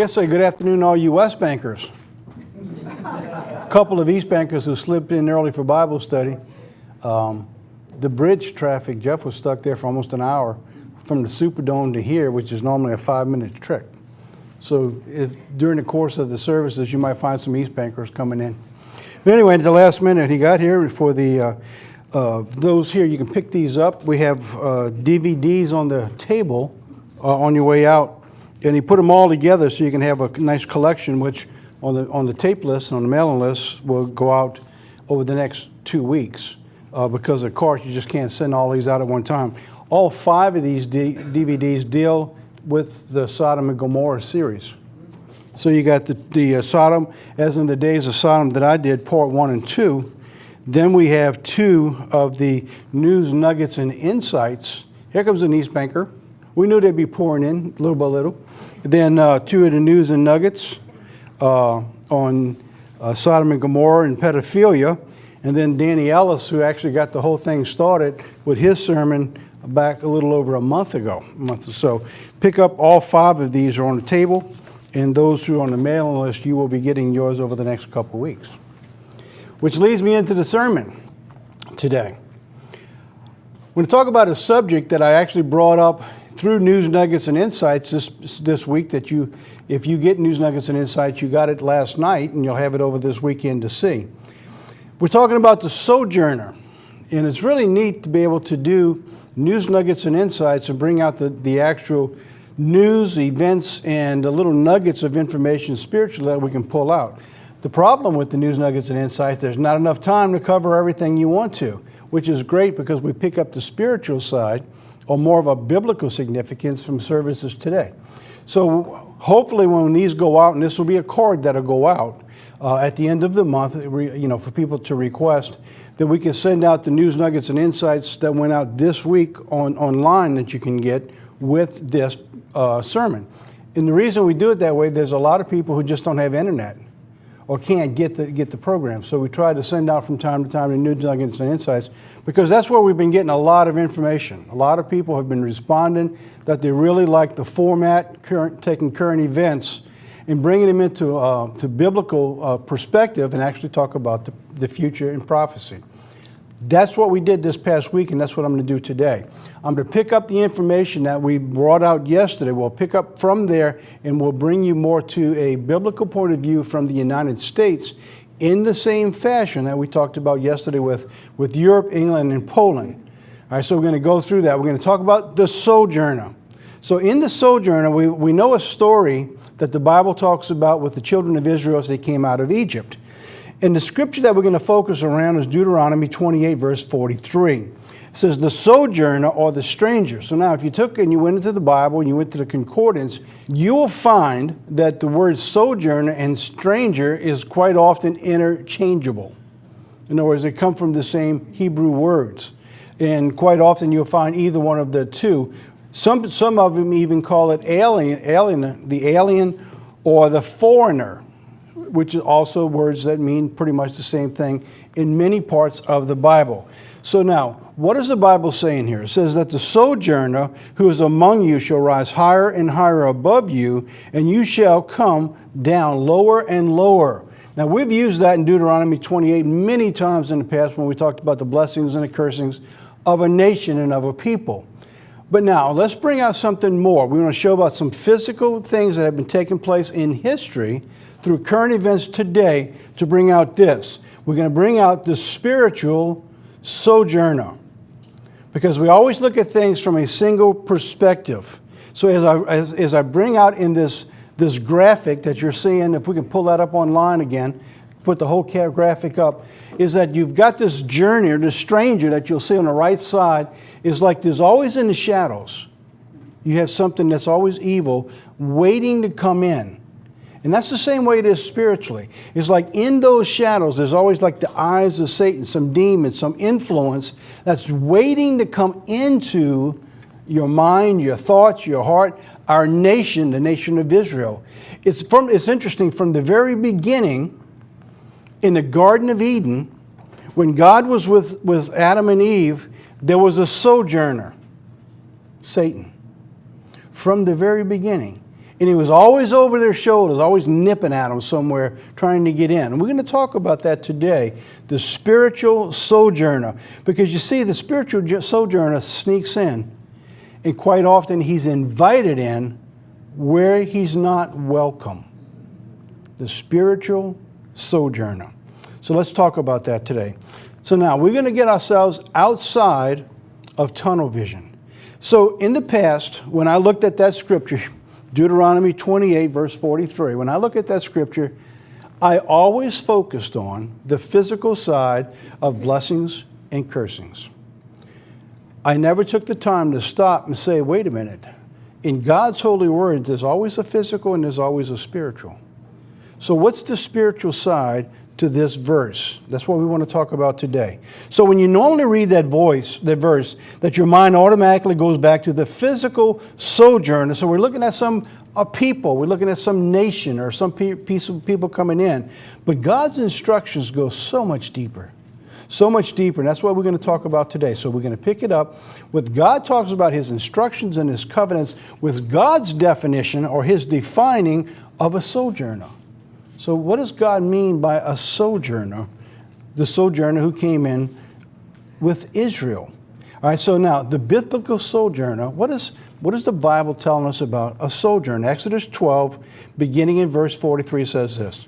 Can't say good afternoon to all you West Bankers. A couple of East Bankers who slipped in early for Bible study. The bridge traffic, Jeff was stuck there for almost an hour from the Superdome to here, which is normally a 5-minute trek. So during the course of the services, you might find some East Bankers coming in. But anyway, at the last minute, he got here. For the those here, you can pick these up. We have DVDs on the table on your way out. And he put them all together so you can have a nice collection, which on the tape list, on the mailing list, will go out over the next 2 weeks. Because of course, you just can't send all these out at one time. All 5 of these DVDs deal with the Sodom and Gomorrah series. So you got the Sodom, as in the days of Sodom that I did, part 1 and 2. Then we have 2 of the news nuggets and insights. Here comes an East Banker. We knew they'd be pouring in little by little. Then 2 of the news and nuggets on Sodom and Gomorrah and pedophilia. And then Danny Ellis, who actually got the whole thing started with his sermon back a little over a month ago, a month or so. Pick up all 5 of these are on the table, and those who are on the mailing list, you will be getting yours over the next couple weeks. Which leads me into the sermon today. I'm going to talk about a subject that I actually brought up through News Nuggets and Insights this week, that if you get News Nuggets and Insights, you got it last night, and you'll have it over this weekend to see. We're talking about the Sojourner, and it's really neat to be able to do News Nuggets and Insights and bring out the actual news, events, and the little nuggets of information spiritually that we can pull out. The problem with the News Nuggets and Insights, there's not enough time to cover everything you want to, which is great because we pick up the spiritual side or more of a biblical significance from services today. So hopefully when these go out, and this will be a card that'll go out at the end of the month, for people to request, that we can send out the News Nuggets and Insights that went out this week online that you can get with this sermon. And the reason we do it that way, there's a lot of people who just don't have internet or can't get the program. So we try to send out from time to time the News Nuggets and Insights because that's where we've been getting a lot of information. A lot of people have been responding that they really like the format, taking current events and bringing them into to biblical perspective and actually talk about the future and prophecy. That's what we did this past week, and that's what I'm going to do today. I'm going to pick up the information that we brought out yesterday. We'll pick up from there, and we'll bring you more to a biblical point of view from the United States in the same fashion that we talked about yesterday with Europe, England, and Poland. All right, so we're going to go through that. We're going to talk about the Sojourner. So in the Sojourner, we know a story that the Bible talks about with the children of Israel as they came out of Egypt. And the scripture that we're going to focus around is Deuteronomy 28, verse 43. It says, the sojourner or the stranger. So now if you took and you went into the Bible and you went to the concordance, you will find that the word sojourner and stranger is quite often interchangeable. In other words, they come from the same Hebrew words. And quite often you'll find either one of the two. Some of them even call it the alien or the foreigner, which is also words that mean pretty much the same thing in many parts of the Bible. So now, what does the Bible saying here? It says that the sojourner who is among you shall rise higher and higher above you, and you shall come down lower and lower. Now, we've used that in Deuteronomy 28 many times in the past when we talked about the blessings and the cursings of a nation and of a people. But now, let's bring out something more. We want to show about some physical things that have been taking place in history through current events today to bring out this. We're going to bring out the spiritual sojourner because we always look at things from a single perspective. So as I bring out in this graphic that you're seeing, if we can pull that up online again, put the whole graphic up, is that you've got this journey, the stranger that you'll see on the right side is like there's always in the shadows. You have something that's always evil waiting to come in. And that's the same way it is spiritually. It's like in those shadows, there's always like the eyes of Satan, some demon, some influence that's waiting to come into your mind, your thoughts, your heart, our nation, the nation of Israel. It's interesting, from the very beginning, in the Garden of Eden, when God was with Adam and Eve, there was a sojourner, Satan, from the very beginning. And he was always over their shoulders, always nipping at them somewhere, trying to get in. And we're going to talk about that today, the spiritual sojourner. Because you see, the spiritual sojourner sneaks in. And quite often he's invited in where he's not welcome. The spiritual sojourner. So let's talk about that today. So now we're going to get ourselves outside of tunnel vision. So in the past, when I looked at that scripture, Deuteronomy 28, verse 43, when I look at that scripture, I always focused on the physical side of blessings and cursings. I never took the time to stop and say, wait a minute. In God's holy word, there's always a physical and there's always a spiritual. So what's the spiritual side to this verse? That's what we want to talk about today. So when you normally read that verse, that your mind automatically goes back to the physical sojourner. So we're looking at some people, we're looking at some nation or some piece of people coming in. But God's instructions go so much deeper. So much deeper, and that's what we're going to talk about today. So we're going to pick it up with God talks about his instructions and his covenants with God's definition or his defining of a sojourner. So what does God mean by a sojourner? The sojourner who came in with Israel. All right, so now the biblical sojourner, what is the Bible telling us about a sojourner? Exodus 12, beginning in verse 43 says this.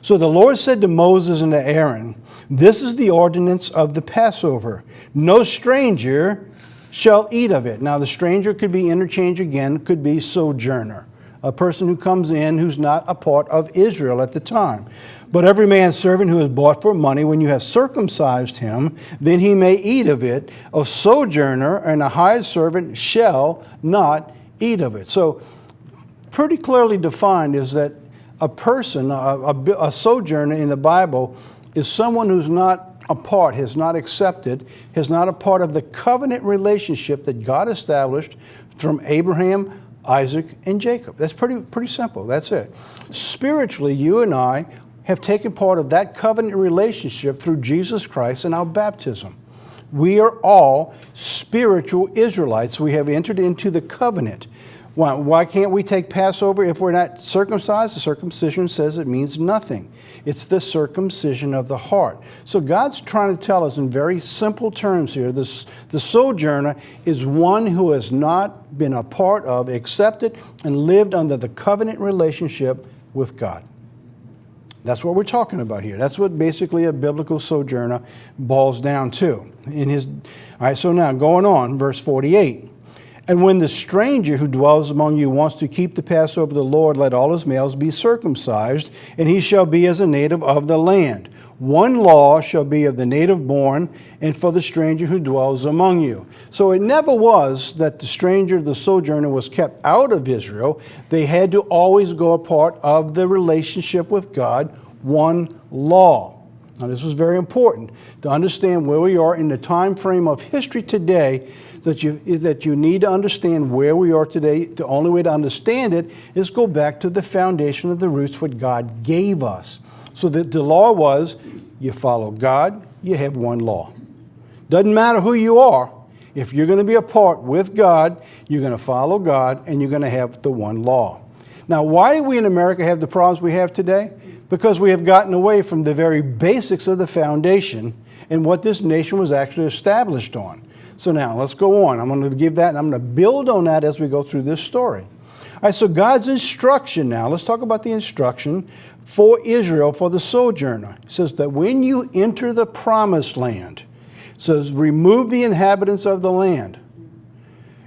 So the Lord said to Moses and to Aaron, this is the ordinance of the Passover. No stranger shall eat of it. Now the stranger could be interchanged again, could be sojourner. A person who comes in who's not a part of Israel at the time. But every man's servant who is bought for money, when you have circumcised him, then he may eat of it. A sojourner and a hired servant shall not eat of it. So pretty clearly defined is that a person, a sojourner in the Bible, is someone who's not a part, has not accepted, is not a part of the covenant relationship that God established from Abraham, Isaac, and Jacob. That's pretty simple. That's it. Spiritually, you and I have taken part of that covenant relationship through Jesus Christ and our baptism. We are all spiritual Israelites. We have entered into the covenant. Why can't we take Passover if we're not circumcised? The circumcision says it means nothing. It's the circumcision of the heart. So God's trying to tell us in very simple terms here, the sojourner is one who has not been a part of, accepted, and lived under the covenant relationship with God. That's what we're talking about here. That's what basically a biblical sojourner boils down to. All right, so now going on, verse 48. And when the stranger who dwells among you wants to keep the Passover of the Lord, let all his males be circumcised, and he shall be as a native of the land. One law shall be of the native born, and for the stranger who dwells among you. So it never was that the stranger, the sojourner, was kept out of Israel. They had to always go a part of the relationship with God, one law. Now this was very important to understand where we are in the time frame of history today, that you need to understand where we are today. The only way to understand it is go back to the foundation of the roots, what God gave us. So that the law was, you follow God, you have one law. Doesn't matter who you are. If you're going to be a part with God, you're going to follow God, and you're going to have the one law. Now, why do we in America have the problems we have today? Because we have gotten away from the very basics of the foundation and what this nation was actually established on. So now, let's go on. I'm going to give that, and I'm going to build on that as we go through this story. All right, so God's instruction now. Let's talk about the instruction for Israel, for the sojourner. It says that when you enter the promised land, it says, remove the inhabitants of the land.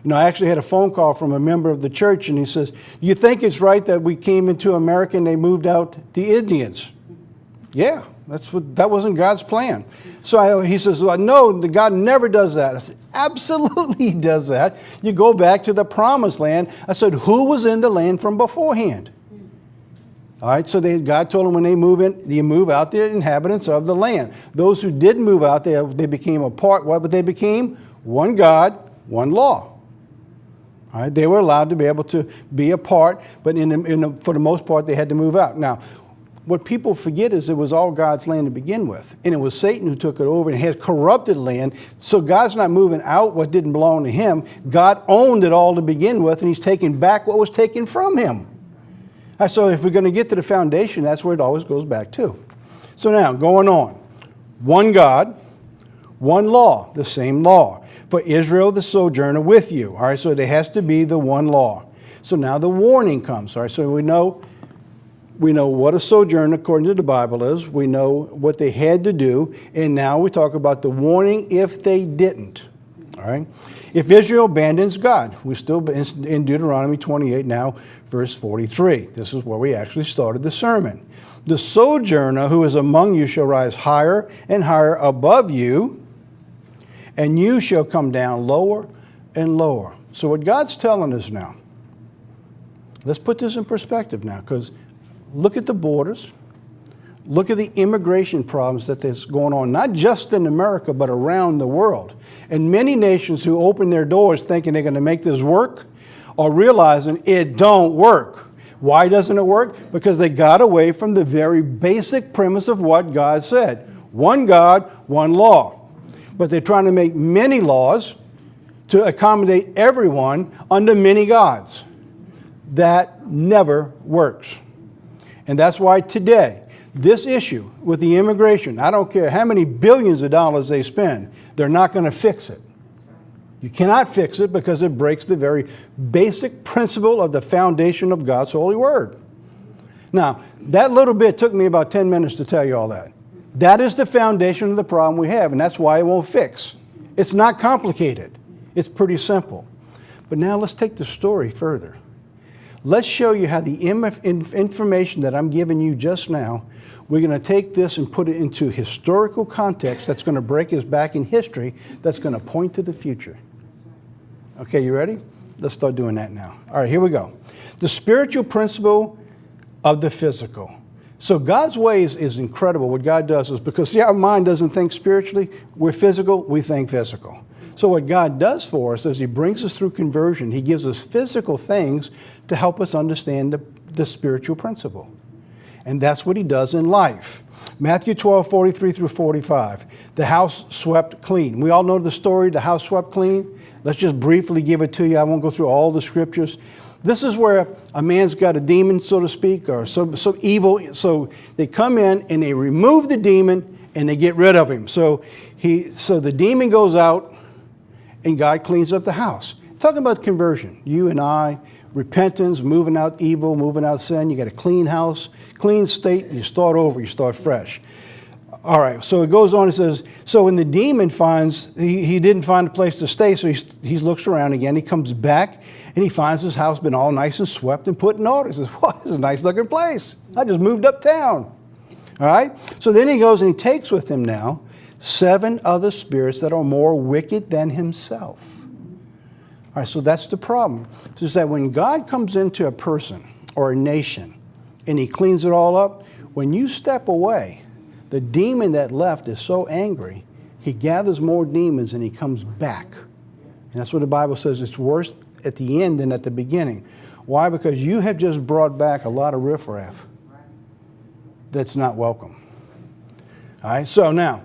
You know, I actually had a phone call from a member of the church, and he says, you think it's right that we came into America and they moved out the Indians? Yeah. That wasn't God's plan. So he says, well, no, God never does that. I said, absolutely he does that. You go back to the promised land. I said, who was in the land from beforehand? All right, so God told them when they move in, you move out the inhabitants of the land. Those who didn't move out, they became a part. What? But they became one God, one law. All right, they were allowed to be able to be a part, but for the most part, they had to move out. Now, what people forget is it was all God's land to begin with. And it was Satan who took it over and had corrupted land. So God's not moving out what didn't belong to him. God owned it all to begin with, and he's taking back what was taken from him. So if we're going to get to the foundation, that's where it always goes back to. So now, going on. One God, one law, the same law. For Israel, the sojourner with you. All right, so there has to be the one law. So now the warning comes. All right, so we know what a sojourner, according to the Bible, is. We know what they had to do. And now we talk about the warning if they didn't. All right. If Israel abandons God, we're still in Deuteronomy 28 now, verse 43. This is where we actually started the sermon. The sojourner who is among you shall rise higher and higher above you, and you shall come down lower and lower. So what God's telling us now, let's put this in perspective now, because look at the borders. Look at the immigration problems that is going on, not just in America, but around the world. And many nations who open their doors thinking they're going to make this work are realizing it don't work. Why doesn't it work? Because they got away from the very basic premise of what God said. One God, one law. But they're trying to make many laws to accommodate everyone under many gods. That never works. And that's why today, this issue with the immigration, I don't care how many billions of dollars they spend, they're not going to fix it. You cannot fix it because it breaks the very basic principle of the foundation of God's holy word. Now, that little bit took me about 10 minutes to tell you all that. That is the foundation of the problem we have, and that's why it won't fix. It's not complicated. It's pretty simple. But now let's take the story further. Let's show you how the information that I'm giving you just now, we're going to take this and put it into historical context that's going to break us back in history, that's going to point to the future. Okay, you ready? Let's start doing that now. All right, here we go. The spiritual principle of the physical. So God's ways is incredible. What God does is, because see, our mind doesn't think spiritually. We're physical, we think physical. So what God does for us is He brings us through conversion. He gives us physical things to help us understand the spiritual principle. And that's what He does in life. Matthew 12:43 through 45. The house swept clean. We all know the story, the house swept clean. Let's just briefly give it to you. I won't go through all the scriptures. This is where a man's got a demon, so to speak, or some evil. So they come in and they remove the demon and they get rid of him. So the demon goes out and God cleans up the house. Talking about conversion. You and I, repentance, moving out evil, moving out sin. You got a clean house, clean state. You start over, you start fresh. All right, so it goes on and says, so when the demon finds, he didn't find a place to stay, so he looks around again. He comes back and he finds his house been all nice and swept and put in order. He says, well, this is a nice looking place. I just moved uptown. All right, so then he goes and he takes with him now 7 other spirits that are more wicked than himself. All right, so that's the problem. So it's that when God comes into a person or a nation and He cleans it all up, when you step away, the demon that left is so angry, he gathers more demons and he comes back. And that's what the Bible says. It's worse at the end than at the beginning. Why? Because you have just brought back a lot of riffraff that's not welcome. All right, so now,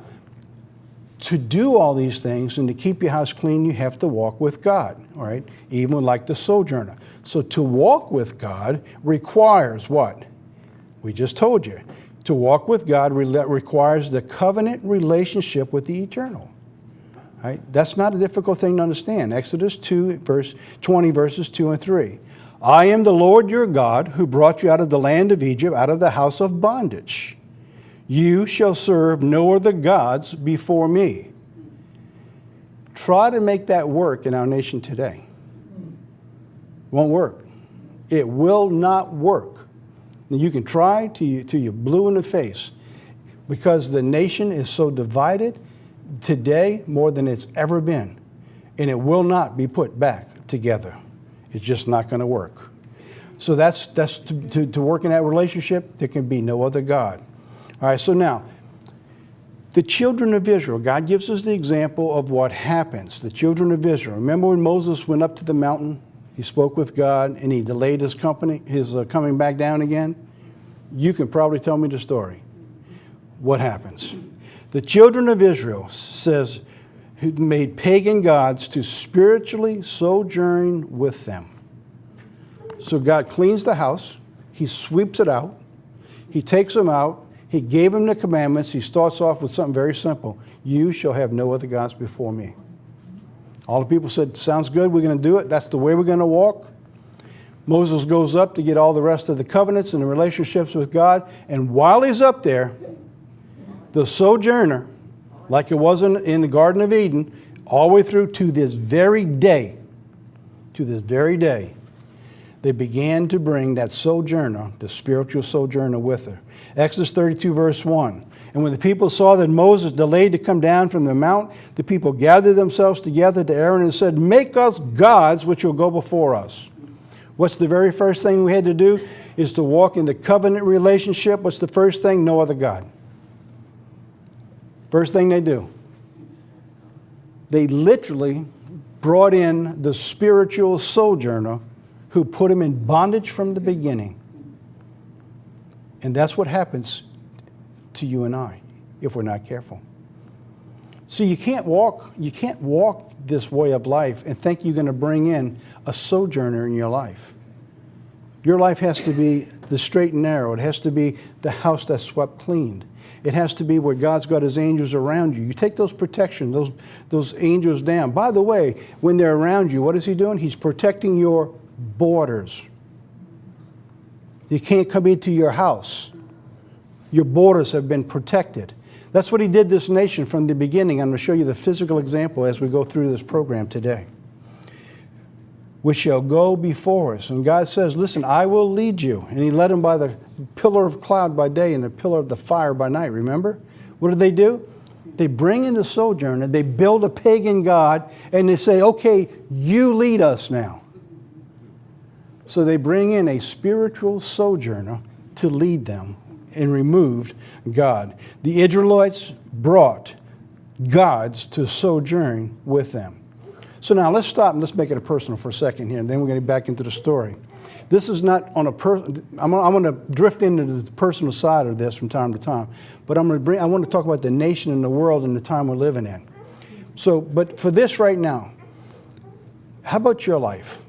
to do all these things and to keep your house clean, you have to walk with God, all right? Even like the sojourner. So to walk with God requires what? We just told you. To walk with God requires the covenant relationship with the eternal. Right? That's not a difficult thing to understand. Exodus 2, verse 20, verses 2 and 3. I am the Lord your God who brought you out of the land of Egypt, out of the house of bondage. You shall serve no other gods before me. Try to make that work in our nation today. Won't work. It will not work. And you can try till you're blue in the face, because the nation is so divided today more than it's ever been. And it will not be put back together. It's just not going to work. So that's to work in that relationship, there can be no other God. All right, so now, the children of Israel, God gives us the example of what happens. The children of Israel. Remember when Moses went up to the mountain? He spoke with God and he delayed his coming back down again. You can probably tell me the story. What happens? The children of Israel says, who made pagan gods to spiritually sojourn with them. So God cleans the house, He sweeps it out. He takes them out. He gave them the commandments. He starts off with something very simple. You shall have no other gods before me. All the people said, sounds good, we're going to do it. That's the way we're going to walk. Moses goes up to get all the rest of the covenants and the relationships with God. And while he's up there, the sojourner, like it was in the Garden of Eden, all the way through to this very day, they began to bring that sojourner, the spiritual sojourner, with her. Exodus 32, verse 1. And when the people saw that Moses delayed to come down from the mount, the people gathered themselves together to Aaron and said, make us gods which will go before us. What's the very first thing we had to do? Is to walk in the covenant relationship. What's the first thing? No other God. First thing they do. They literally brought in the spiritual sojourner who put him in bondage from the beginning. And that's what happens to you and I if we're not careful. So you can't walk this way of life and think you're going to bring in a sojourner in your life. Your life has to be the straight and narrow. It has to be the house that's swept clean. It has to be where God's got his angels around you. You take those protections, those angels down. By the way, when they're around you, what is he doing? He's protecting your borders. You can't come into your house. Your borders have been protected. That's what he did this nation from the beginning. I'm going to show you the physical example as we go through this program today. We shall go before us. And God says, listen, I will lead you. And he led them by the pillar of cloud by day and the pillar of the fire by night. Remember? What do? They bring in the sojourner. They build a pagan god. And they say, okay, you lead us now. So they bring in a spiritual sojourner to lead them and removed God. The Israelites brought gods to sojourn with them. So now let's stop and let's make it personal for a second here, and then we're going to get back into the story. This is not on a I'm going to drift into the personal side of this from time to time, but I want to talk about the nation and the world and the time we're living in. So, but for this right now, how about your life?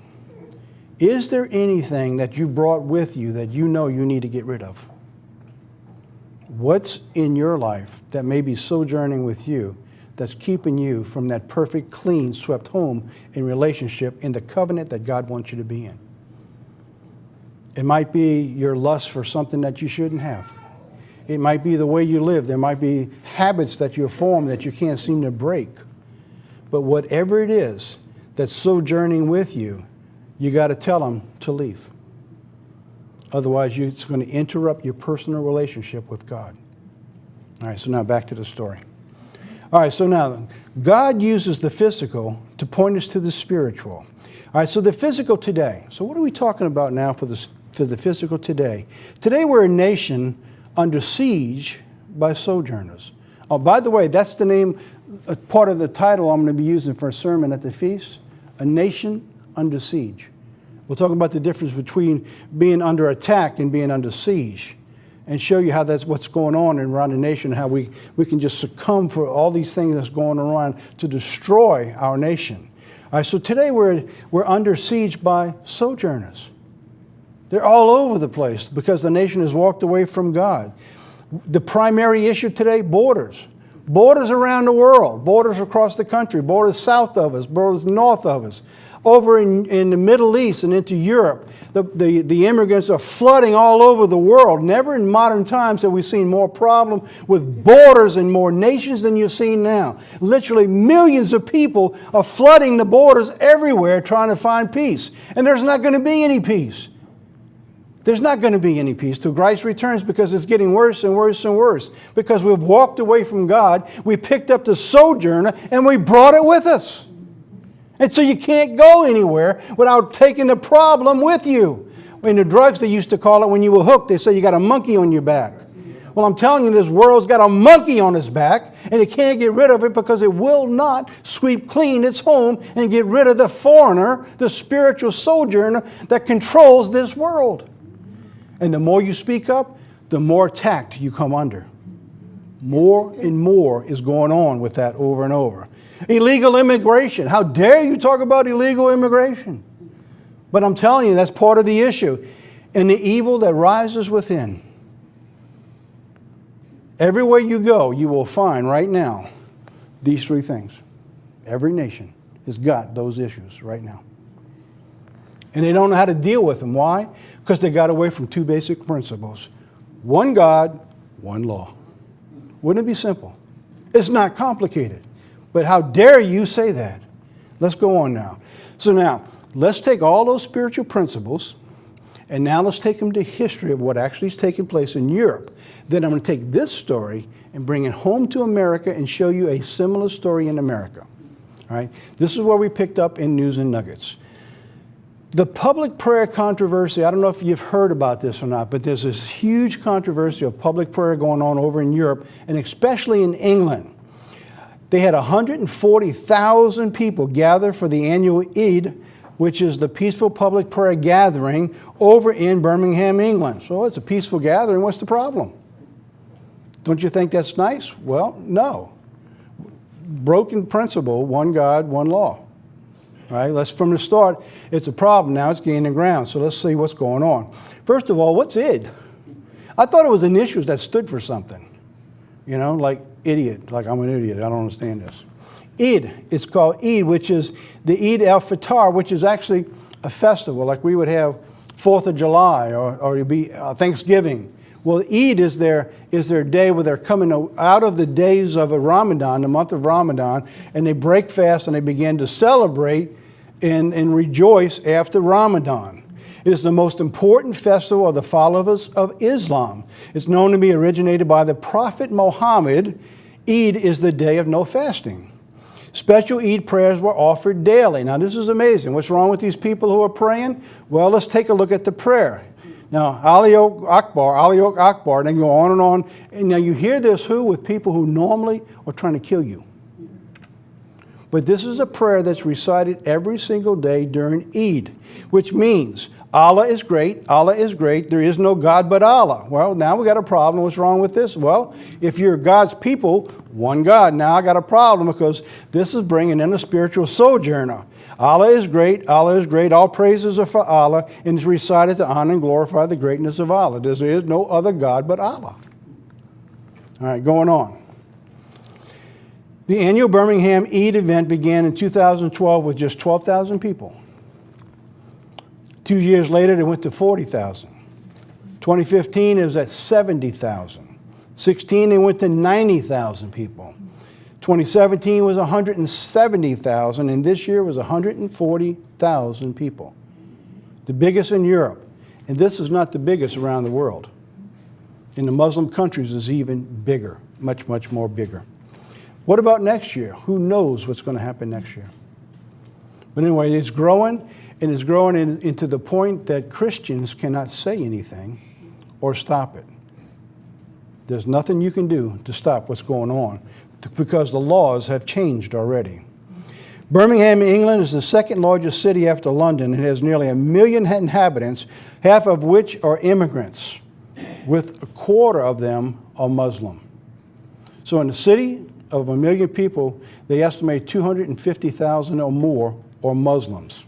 Is there anything that you brought with you that you know you need to get rid of? What's in your life that may be sojourning with you that's keeping you from that perfect, clean, swept home in relationship in the covenant that God wants you to be in? It might be your lust for something that you shouldn't have. It might be the way you live. There might be habits that you form that you can't seem to break. But whatever it is that's sojourning with you, you got to tell them to leave. Otherwise, it's going to interrupt your personal relationship with God. All right, so now back to the story. All right, so now God uses the physical to point us to the spiritual. All right, so the physical today. So what are we talking about now for the physical today? Today we're a nation under siege by sojourners. Oh, by the way, that's the name, part of the title I'm going to be using for a sermon at the feast, A Nation Under Siege. We'll talk about the difference between being under attack and being under siege, and show you how that's what's going on around the nation, how we can just succumb for all these things that's going around to destroy our nation. All right, so today we're under siege by sojourners. They're all over the place because the nation has walked away from God. The primary issue today, borders. Borders around the world, borders across the country, borders south of us, borders north of us. Over in the Middle East and into Europe, the immigrants are flooding all over the world. Never in modern times have we seen more problem with borders and more nations than you're seeing now. Literally millions of people are flooding the borders everywhere trying to find peace. And there's not going to be any peace. There's not going to be any peace till Christ returns, because it's getting worse and worse and worse. Because we've walked away from God, we picked up the sojourner, and we brought it with us. And so you can't go anywhere without taking the problem with you. In the drugs, they used to call it, when you were hooked, they say you got a monkey on your back. Well, I'm telling you, this world's got a monkey on its back, and it can't get rid of it because it will not sweep clean its home and get rid of the foreigner, the spiritual sojourner that controls this world. And the more you speak up, the more attacked you come under. More and more is going on with that over and over. Illegal immigration. How dare you talk about illegal immigration? But I'm telling you, that's part of the issue. and the evil that rises within. Everywhere you go, you will find right now these three things. Every nation has got those issues right now. And they don't know how to deal with them. Why? Because they got away from two basic principles. One God, one law. Wouldn't it be simple? It's not complicated. But how dare you say that? Let's go on now. So now, let's take all those spiritual principles, and now let's take them to history of what actually is taking place in Europe. Then I'm going to take this story and bring it home to America and show you a similar story in America. All right? This is where we picked up in News and Nuggets. The public prayer controversy, I don't know if you've heard about this or not, but there's this huge controversy of public prayer going on over in Europe, and especially in England. They had 140,000 people gather for the annual Eid, which is the peaceful public prayer gathering over in Birmingham, England. So it's a peaceful gathering. What's the problem? Don't you think that's nice? Well, no. Broken principle, one God, one law. All right, let's from the start, it's a problem. Now it's gaining ground. So let's see what's going on. First of all, what's Id? I thought it was initials that stood for something. You know, like idiot, like I'm an idiot. I don't understand this. Eid, it's called Eid, which is the Eid al-Fitr, which is actually a festival, like we would have 4th of July or it'd be Thanksgiving. Well, Eid is their day where they're coming out of the days of a Ramadan, the month of Ramadan, and they break fast and they begin to celebrate and rejoice after Ramadan. It is the most important festival of the followers of Islam. It's known to be originated by the Prophet Muhammad. Eid is the day of no fasting. Special Eid prayers were offered daily. Now, this is amazing. What's wrong with these people who are praying? Well, let's take a look at the prayer. Now, Allahu Akbar, and then go on and on. And now you hear this with people who normally are trying to kill you. But this is a prayer that's recited every single day during Eid, which means Allah is great, Allah is great, there is no God but Allah. Well, now we got a problem. What's wrong with this? Well, if you're God's people, one God. Now I got a problem because this is bringing in a spiritual sojourner. Allah is great, all praises are for Allah, and it's recited to honor and glorify the greatness of Allah. There is no other God but Allah. All right, going on. The annual Birmingham Eid event began in 2012 with just 12,000 people. 2 years later, they went to 40,000. 2015, it was at 70,000. 16, they went to 90,000 people. 2017 was 170,000, and this year was 140,000 people. The biggest in Europe. And this is not the biggest around the world. In the Muslim countries, it's even bigger, much, much more bigger. What about next year? Who knows what's going to happen next year? But anyway, it's growing, and it's growing into the point that Christians cannot say anything or stop it. There's nothing you can do to stop what's going on because the laws have changed already. Birmingham, England is the second largest city after London. It has nearly 1 million inhabitants, half of which are immigrants, with a quarter of them are Muslim. So in the city of 1 million people, they estimate 250,000 or more are Muslims.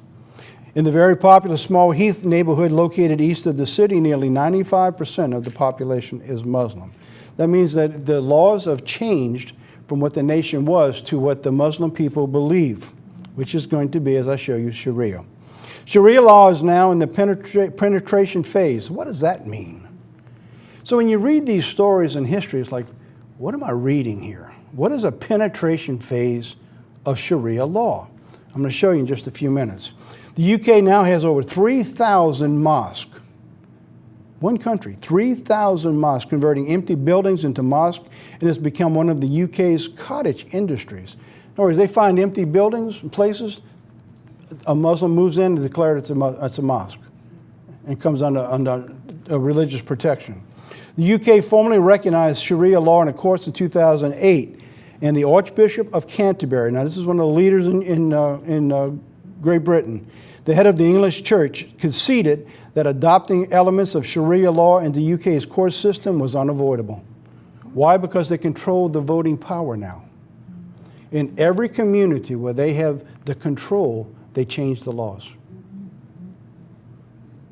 In the very popular Small Heath neighborhood located east of the city, nearly 95% of the population is Muslim. That means that the laws have changed from what the nation was to what the Muslim people believe, which is going to be, as I show you, Sharia. Sharia law is now in the penetration phase. What does that mean? So when you read these stories in history, it's like, what am I reading here? What is a penetration phase of Sharia law? I'm going to show you in just a few minutes. The UK now has over 3,000 mosques. One country, 3,000 mosques, converting empty buildings into mosques, and has become one of the UK's cottage industries. In other words, they find empty buildings and places, a Muslim moves in and declares it's a mosque and comes under religious protection. The UK formally recognized Sharia law in a course in 2008, and the Archbishop of Canterbury, now this is one of the leaders in Great Britain, the head of the English Church, conceded that adopting elements of Sharia law into the UK's court system was unavoidable. Why? Because they control the voting power now. In every community where they have the control, they change the laws.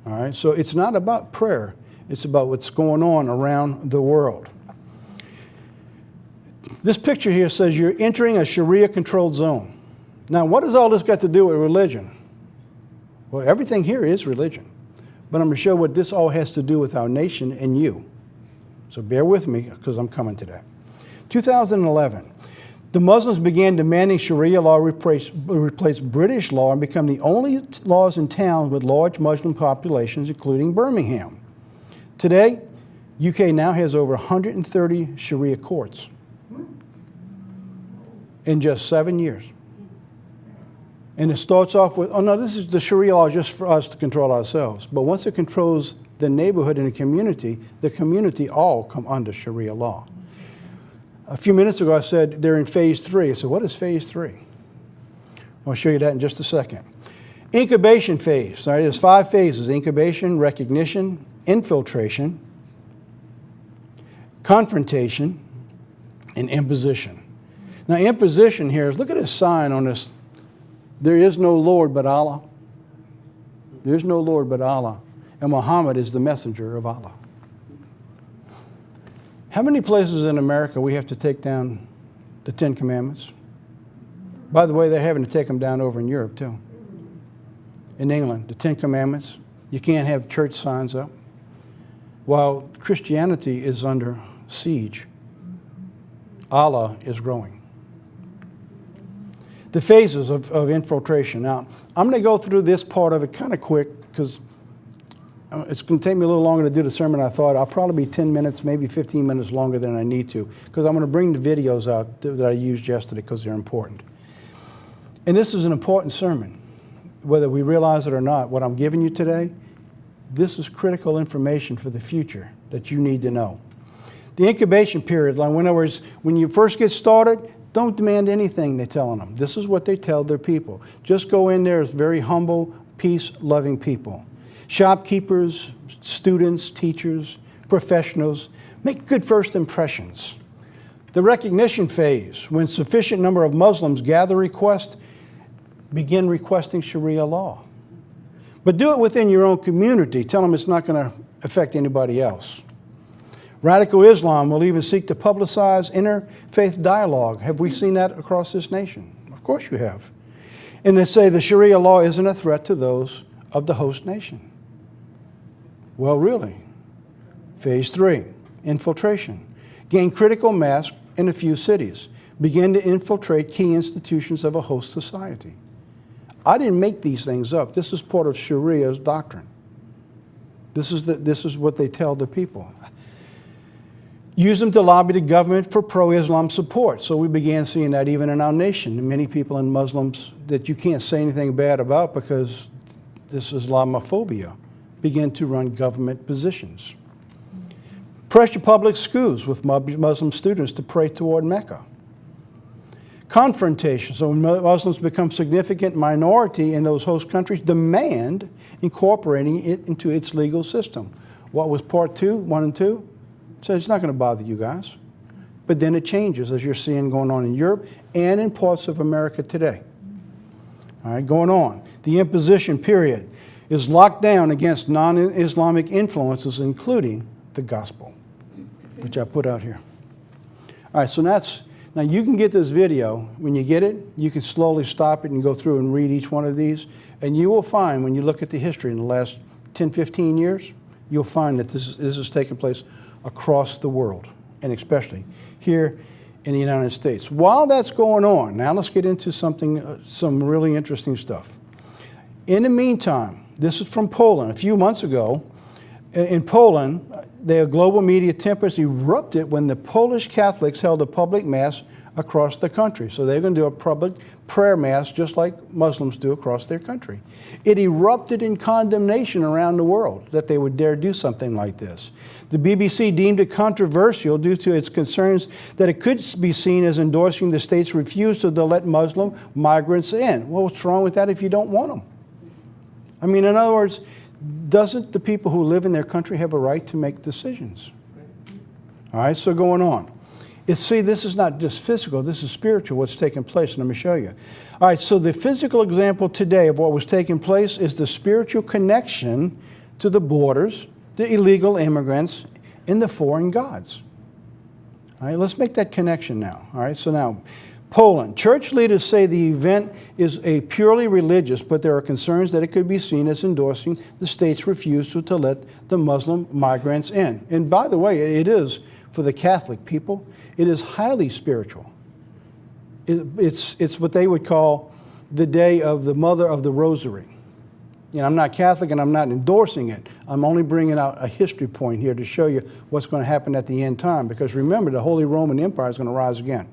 All right, so it's not about prayer. It's about what's going on around the world. This picture here says you're entering a Sharia-controlled zone. Now, what does all this got to do with religion? Well, everything here is religion. But I'm going to show what this all has to do with our nation and you. So bear with me, because I'm coming to that. 2011, the Muslims began demanding Sharia law replace British law and become the only laws in towns with large Muslim populations, including Birmingham. Today, UK now has over 130 Sharia courts in just 7 years. And it starts off with, oh no, this is the Sharia law just for us to control ourselves. But once it controls the neighborhood and the community all come under Sharia law. A few minutes ago I said they're in phase 3. So what is phase 3? I'll show you that in just a second. Incubation phase. All right, there's 5 phases: incubation, recognition, infiltration, confrontation, and imposition. Now imposition here is, look at this sign on this. There is no Lord but Allah. There is no Lord but Allah. And Muhammad is the messenger of Allah. How many places in America we have to take down the 10 Commandments? By the way, they're having to take them down over in Europe too. In England, the 10 Commandments. You can't have church signs up. While Christianity is under siege, Allah is growing. The phases of infiltration. Now, I'm going to go through this part of it kind of quick because it's going to take me a little longer to do the sermon than I thought. I'll probably be 10 minutes, maybe 15 minutes longer than I need to, because I'm going to bring the videos out that I used yesterday because they're important. And this is an important sermon, whether we realize it or not. What I'm giving you today, this is critical information for the future that you need to know. The incubation period, like in other words, when you first get started, don't demand anything they're telling them. This is what they tell their people. Just go in there as very humble, peace-loving people. Shopkeepers, students, teachers, professionals, make good first impressions. The recognition phase, when sufficient number of Muslims gather requests, begin requesting Sharia law. But do it within your own community. Tell them it's not going to affect anybody else. Radical Islam will even seek to publicize interfaith dialogue. Have we seen that across this nation? Of course you have. And they say the Sharia law isn't a threat to those of the host nation. Well, really. Phase 3, infiltration. Gain critical mass in a few cities. Begin to infiltrate key institutions of a host society. I didn't make these things up. This is part of Sharia's doctrine. This is what they tell the people. Use them to lobby the government for pro-Islam support. So we began seeing that even in our nation. Many people and Muslims that you can't say anything bad about because this Islamophobia begin to run government positions. Pressure public schools with Muslim students to pray toward Mecca. Confrontation. So when Muslims become significant minority in those host countries, demand incorporating it into its legal system. What was part 2, 1 and 2? So it's not going to bother you guys. But then it changes, as you're seeing going on in Europe and in parts of America today. All right, going on. The imposition period is locked down against non-Islamic influences, including the gospel, which I put out here. All right, so now you can get this video. When you get it, you can slowly stop it and go through and read each one of these. And you will find, when you look at the history in the last 10, 15 years, you'll find that this has taken place across the world, and especially here in the United States. While that's going on, now let's get into some really interesting stuff. In the meantime, this is from Poland. A few months ago, in Poland, their global media tempest erupted when the Polish Catholics held a public mass across the country. So they're going to do a public prayer mass just like Muslims do across their country. It erupted in condemnation around the world that they would dare do something like this. The BBC deemed it controversial due to its concerns that it could be seen as endorsing the state's refusal to let Muslim migrants in. Well, what's wrong with that if you don't want them? I mean, in other words, doesn't the people who live in their country have a right to make decisions? All right, so going on. See, this is not just physical, this is spiritual, what's taking place, and let me show you. All right, so the physical example today of what was taking place is the spiritual connection to the borders, the illegal immigrants, and the foreign gods. All right, let's make that connection now. All right, so now, Poland. Church leaders say the event is a purely religious, but there are concerns that it could be seen as endorsing the state's refusal to let the Muslim migrants in. And by the way, it is, for the Catholic people, it is highly spiritual. It's what they would call the day of the Mother of the Rosary. You know, I'm not Catholic and I'm not endorsing it. I'm only bringing out a history point here to show you what's going to happen at the end time. Because remember, the Holy Roman Empire is going to rise again.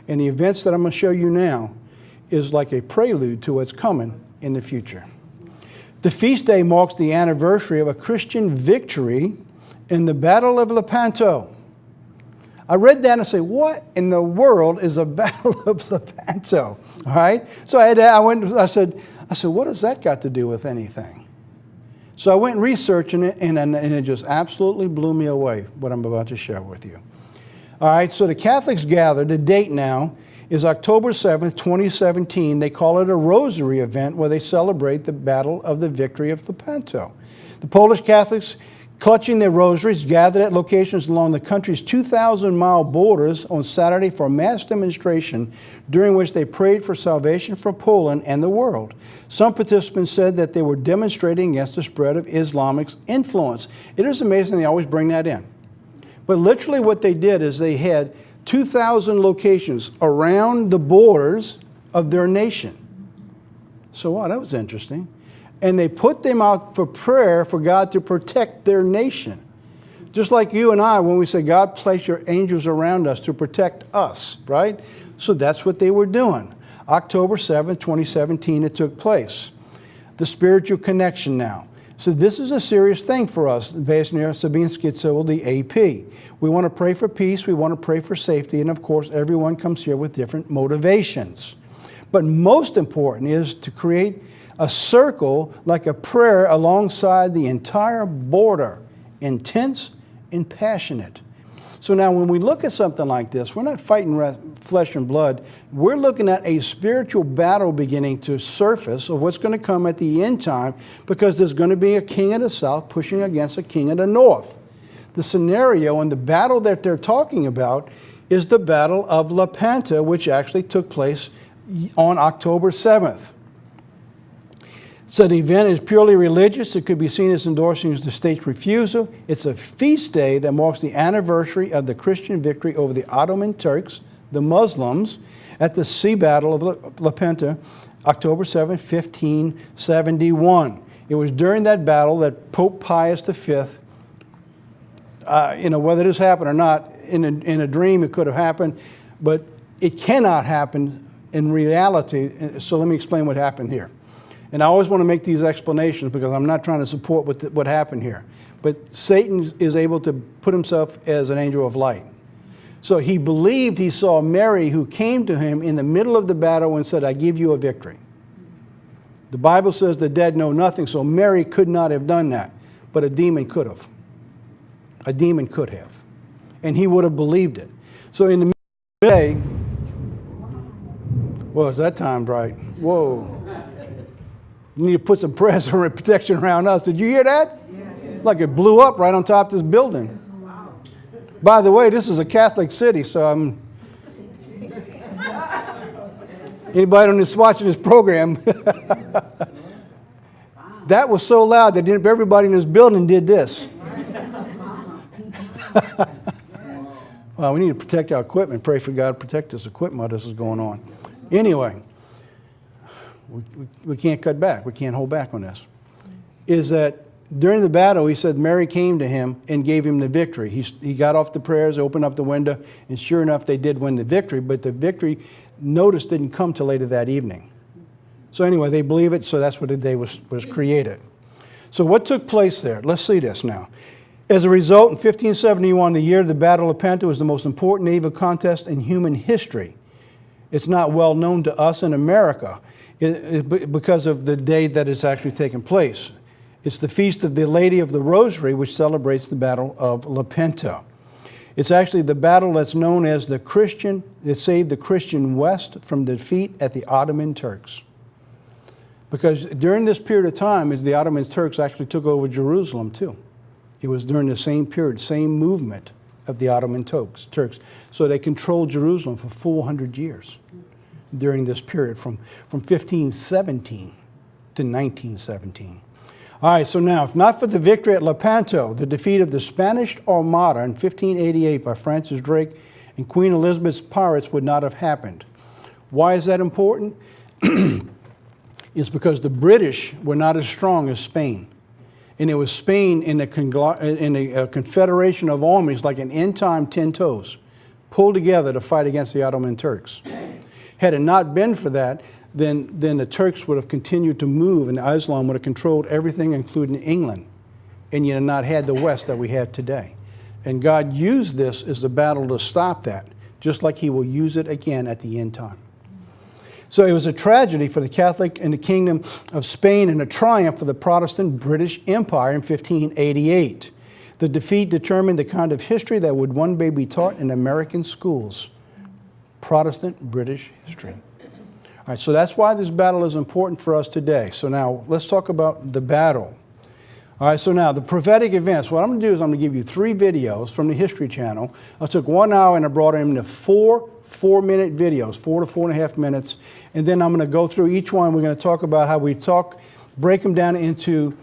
And the events that I'm going to show you now is like a prelude to what's coming in the future. The feast day marks the anniversary of a Christian victory in the Battle of Lepanto. I read that and I say, what in the world is a Battle of Lepanto? All right? So I said, what does that got to do with anything? So I went researching it, and it just absolutely blew me away, what I'm about to share with you. All right, so the Catholics gathered. The date now is October 7th, 2017. They call it a rosary event where they celebrate the battle of the victory of Lepanto. The Polish Catholics, clutching their rosaries, gathered at locations along the country's 2,000-mile borders on Saturday for a mass demonstration during which they prayed for salvation for Poland and the world. Some participants said that they were demonstrating against the spread of Islamic influence. It is amazing they always bring that in. But literally what they did is they had 2,000 locations around the borders of their nation. So wow, that was interesting. And they put them out for prayer for God to protect their nation. Just like you and I, when we say, God, place your angels around us to protect us, right? So that's what they were doing. October 7th, 2017, it took place. The spiritual connection now. So this is a serious thing for us, based near Sabine Schizo, the AP. We want to pray for peace, we want to pray for safety, and of course everyone comes here with different motivations. But most important is to create a circle like a prayer alongside the entire border, intense and passionate. So now when we look at something like this, we're not fighting flesh and blood. We're looking at a spiritual battle beginning to surface of what's going to come at the end time, because there's going to be a king of the south pushing against a king of the north. The scenario and the battle that they're talking about is the Battle of Lepanto, which actually took place on October 7th. So the event is purely religious. It could be seen as endorsing the state's refusal. It's a feast day that marks the anniversary of the Christian victory over the Ottoman Turks, the Muslims, at the Sea Battle of Lepanto, October 7, 1571. It was during that battle that Pope Pius V, whether this happened or not, in a dream it could have happened, but it cannot happen in reality. So let me explain what happened here. And I always want to make these explanations because I'm not trying to support what happened here. But Satan is able to put himself as an angel of light. So he believed he saw Mary, who came to him in the middle of the battle and said, I give you a victory. The Bible says the dead know nothing, so Mary could not have done that. But a demon could have. A demon could have. And he would have believed it. So in the middle of the day, well, is that time bright? Whoa. You need to put some pressure and protection around us. Did you hear that? Yeah. Like it blew up right on top of this building. Wow. By the way, this is a Catholic city, so anybody that's watching this program, that was so loud that everybody in this building did this. Well, we need to protect our equipment. Pray for God to protect this equipment while this is going on. Anyway. We can't cut back. We can't hold back on this. Is that during the battle, he said Mary came to him and gave him the victory. He got off the prayers, opened up the window, and sure enough, they did win the victory. But the victory, notice, didn't come till later that evening. So anyway, they believe it, so that's what the day was created. So what took place there? Let's see this now. As a result, in 1571, the year of the Battle of Lepanto, was the most important naval contest in human history. It's not well known to us in America. Because of the day that it's actually taken place. It's the Feast of the Lady of the Rosary, which celebrates the Battle of Lepanto. It's actually the battle that's known as that saved the Christian West from defeat at the Ottoman Turks. Because during this period of time, as the Ottoman Turks actually took over Jerusalem too. It was during the same period, same movement of the Ottoman Turks. So they controlled Jerusalem for 400 years during this period, from 1517 to 1917. All right, so now, if not for the victory at Lepanto, the defeat of the Spanish Armada in 1588 by Francis Drake and Queen Elizabeth's pirates would not have happened. Why is that important? It's because the British were not as strong as Spain. And it was Spain in a confederation of armies, like an end-time 10 toes, pulled together to fight against the Ottoman Turks. Had it not been for that, then the Turks would have continued to move, and Islam would have controlled everything, including England, and you'd not had the West that we have today. And God used this as the battle to stop that, just like he will use it again at the end time. So it was a tragedy for the Catholic and the Kingdom of Spain, and a triumph for the Protestant British Empire in 1588. The defeat determined the kind of history that would one day be taught in American schools. Protestant British history. All right, so that's why this battle is important for us today. So now let's talk about the battle. All right, so now the prophetic events. What I'm going to do is I'm going to give you 3 videos from the History Channel. I took 1 hour and I brought them into 4 4-minute videos, 4 to 4.5 minutes. And then I'm going to go through each one. We're going to talk about how we break them down into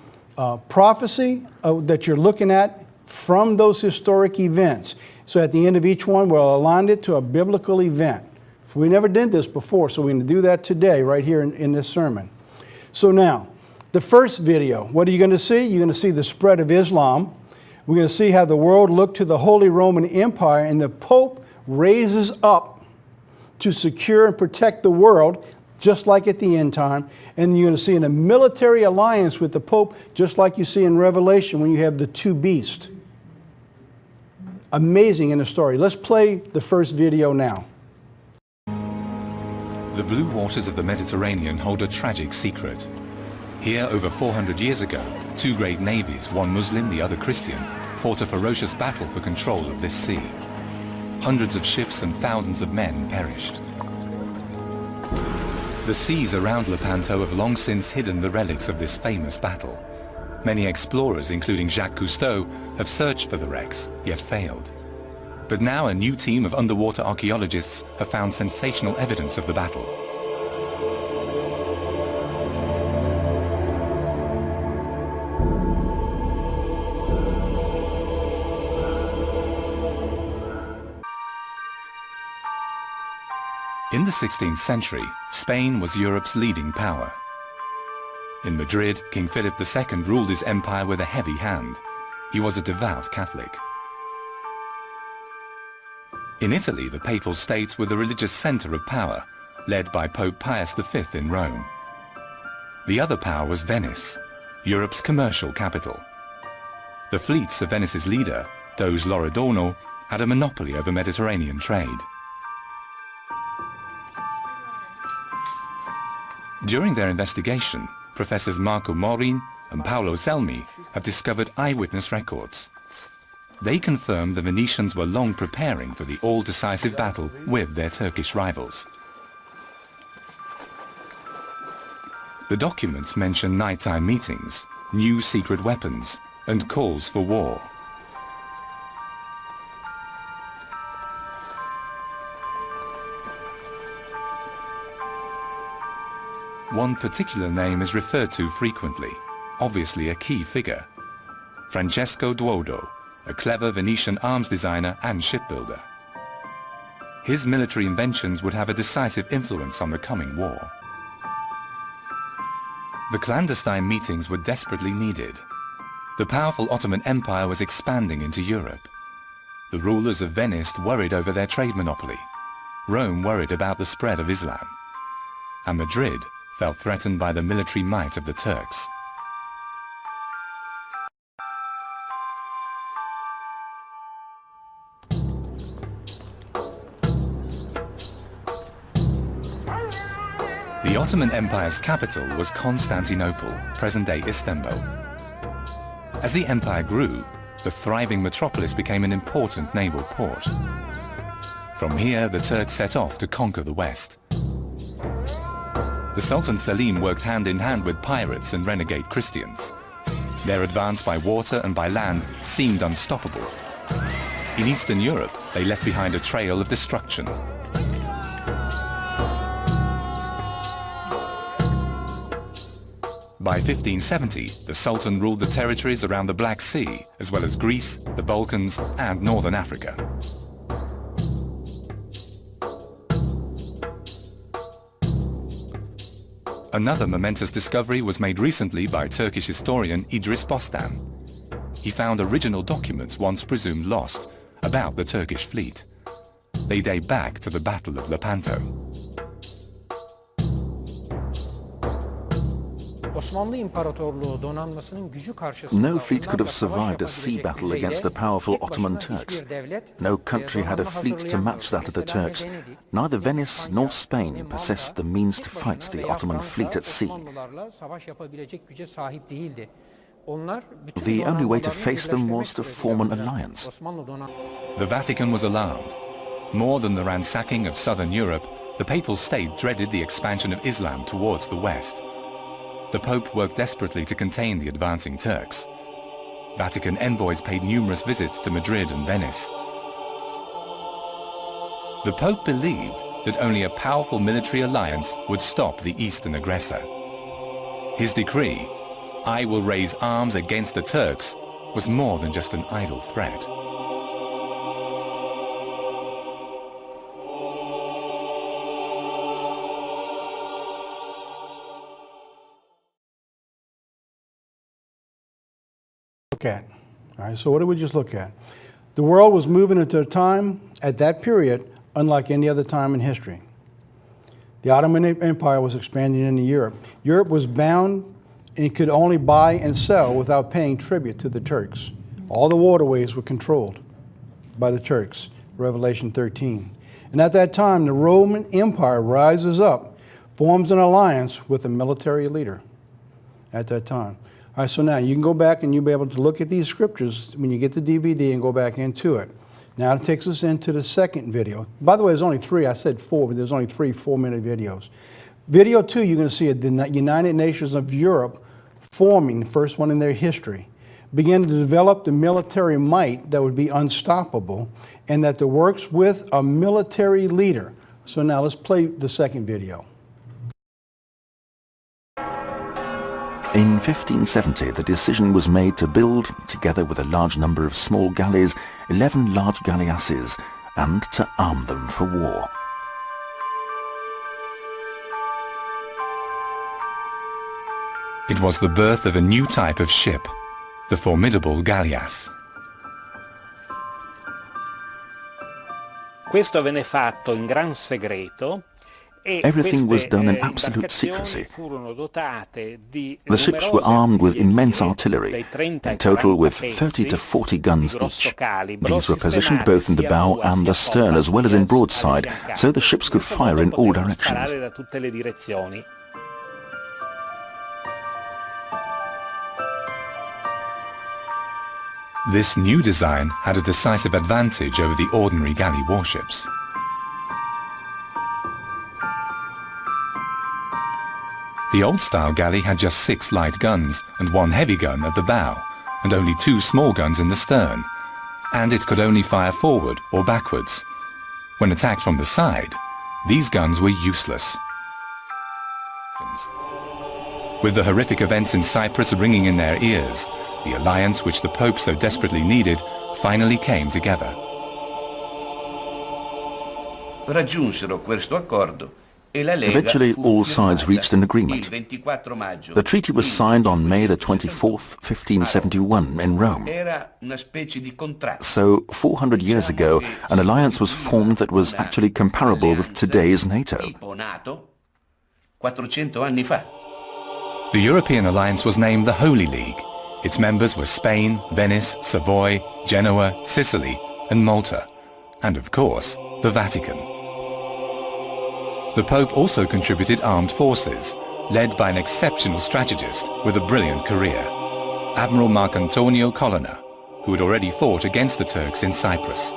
prophecy that you're looking at from those historic events. So at the end of each one, we'll align it to a biblical event. We never did this before, so we're going to do that today right here in this sermon. So now, the first video, what are you going to see? You're going to see the spread of Islam. We're going to see how the world looked to the Holy Roman Empire, and the Pope raises up to secure and protect the world, just like at the end time. And you're going to see a military alliance with the Pope, just like you see in Revelation when you have the 2 beasts. Amazing in the story. Let's play the first video now. The blue waters of the Mediterranean hold a tragic secret. Here, over 400 years ago, 2 great navies, one Muslim, the other Christian, fought a ferocious battle for control of this sea. Hundreds of ships and thousands of men perished. The seas around Lepanto have long since hidden the relics of this famous battle. Many explorers, including Jacques Cousteau, have searched for the wrecks, yet failed. But now a new team of underwater archaeologists have found sensational evidence of the battle. In the 16th century, Spain was Europe's leading power. In Madrid, King Philip II ruled his empire with a heavy hand. He was a devout Catholic. In Italy, the Papal States were the religious center of power, led by Pope Pius V in Rome. The other power was Venice, Europe's commercial capital. The fleets of Venice's leader, Doge Loredano, had a monopoly over Mediterranean trade. During their investigation, Professors Marco Morin and Paolo Selmi have discovered eyewitness records. They confirm the Venetians were long preparing for the all-decisive battle with their Turkish rivals. The documents mention nighttime meetings, new secret weapons, and calls for war. One particular name is referred to frequently, obviously a key figure: Francesco Duodo, a clever Venetian arms designer and shipbuilder. His military inventions would have a decisive influence on the coming war. The clandestine meetings were desperately needed. The powerful Ottoman Empire was expanding into Europe. The rulers of Venice worried over their trade monopoly. Rome worried about the spread of Islam. And Madrid felt threatened by the military might of the Turks. The Ottoman Empire's capital was Constantinople, present-day Istanbul. As the empire grew, the thriving metropolis became an important naval port. From here, the Turks set off to conquer the West. The Sultan Selim worked hand in hand with pirates and renegade Christians. Their advance by water and by land seemed unstoppable. In Eastern Europe, they left behind a trail of destruction. By 1570, the Sultan ruled the territories around the Black Sea, as well as Greece, the Balkans, and northern Africa. Another momentous discovery was made recently by Turkish historian Idris Bostan. He found original documents once presumed lost about the Turkish fleet. They date back to the Battle of Lepanto. No fleet could have survived a sea battle against the powerful Ottoman Turks. No country had a fleet to match that of the Turks. Neither Venice nor Spain possessed the means to fight the Ottoman fleet at sea. The only way to face them was to form an alliance. The Vatican was alarmed. More than the ransacking of southern Europe, the Papal State dreaded the expansion of Islam towards the West. The Pope worked desperately to contain the advancing Turks. Vatican envoys paid numerous visits to Madrid and Venice. The Pope believed that only a powerful military alliance would stop the Eastern aggressor. His decree, "I will raise arms against the Turks," was more than just an idle threat. At. All right, so what did we just look at? The world was moving into a time at that period unlike any other time in history. The Ottoman Empire was expanding into Europe. Europe was bound and could only buy and sell without paying tribute to the Turks. All the waterways were controlled by the Turks, Revelation 13. And at that time, the Roman Empire rises up, forms an alliance with a military leader at that time. All right, so now you can go back and you'll be able to look at these scriptures when you get the DVD and go back into it. Now it takes us into the second video. By the way, there's only three. I said four, but there's only three 4-minute videos. Video 2, you're going to see the United Nations of Europe forming, the first one in their history, began to develop the military might that would be unstoppable and that works with a military leader. So now let's play the second video. In 1570, the decision was made to build, together with a large number of small galleys, 11 large galleasses, and to arm them for war. It was the birth of a new type of ship, the formidable galleass. Questo venne fatto in gran segreto. Everything was done in absolute secrecy. The ships were armed with immense artillery, in total with 30 to 40 guns each. These were positioned both in the bow and the stern, as well as in broadside, so the ships could fire in all directions. This new design had a decisive advantage over the ordinary galley warships. The old-style galley had just 6 light guns and 1 heavy gun at the bow, and only 2 small guns in the stern, and it could only fire forward or backwards. When attacked from the side, these guns were useless. With the horrific events in Cyprus ringing in their ears, the alliance which the Pope so desperately needed finally came together. Raggiunsero questo accordo. Eventually, all sides reached an agreement. The treaty was signed on May the 24th, 1571, in Rome. So, 400 years ago, an alliance was formed that was actually comparable with today's NATO. The European alliance was named the Holy League. Its members were Spain, Venice, Savoy, Genoa, Sicily, and Malta, and of course, the Vatican. The Pope also contributed armed forces, led by an exceptional strategist with a brilliant career, Admiral Marcantonio Colonna, who had already fought against the Turks in Cyprus.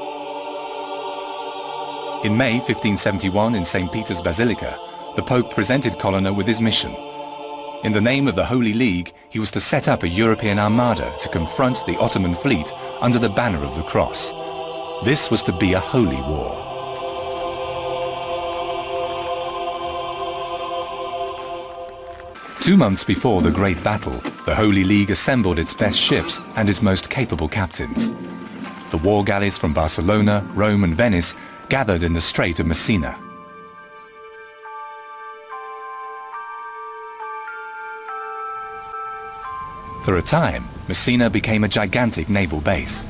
In May 1571 in St. Peter's Basilica, the Pope presented Colonna with his mission. In the name of the Holy League, he was to set up a European armada to confront the Ottoman fleet under the banner of the cross. This was to be a holy war. Two months before the Great Battle, the Holy League assembled its best ships and its most capable captains. The war galleys from Barcelona, Rome and Venice gathered in the Strait of Messina. For a time, Messina became a gigantic naval base.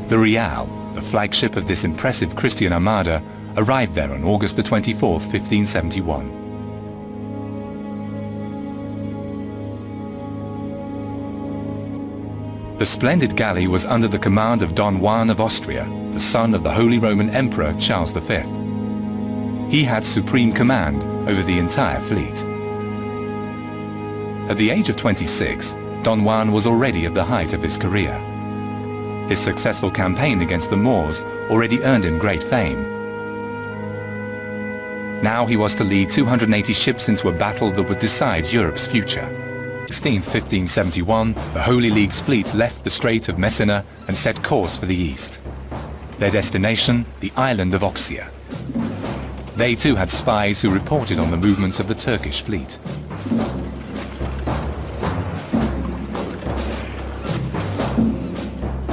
The Real, the flagship of this impressive Christian armada, arrived there on August the 24th, 1571. The splendid galley was under the command of Don Juan of Austria, the son of the Holy Roman Emperor Charles V. He had supreme command over the entire fleet. At the age of 26, Don Juan was already at the height of his career. His successful campaign against the Moors already earned him great fame. Now he was to lead 280 ships into a battle that would decide Europe's future. 1571, the Holy League's fleet left the Strait of Messina and set course for the east. Their destination, the island of Oxia. They too had spies who reported on the movements of the Turkish fleet.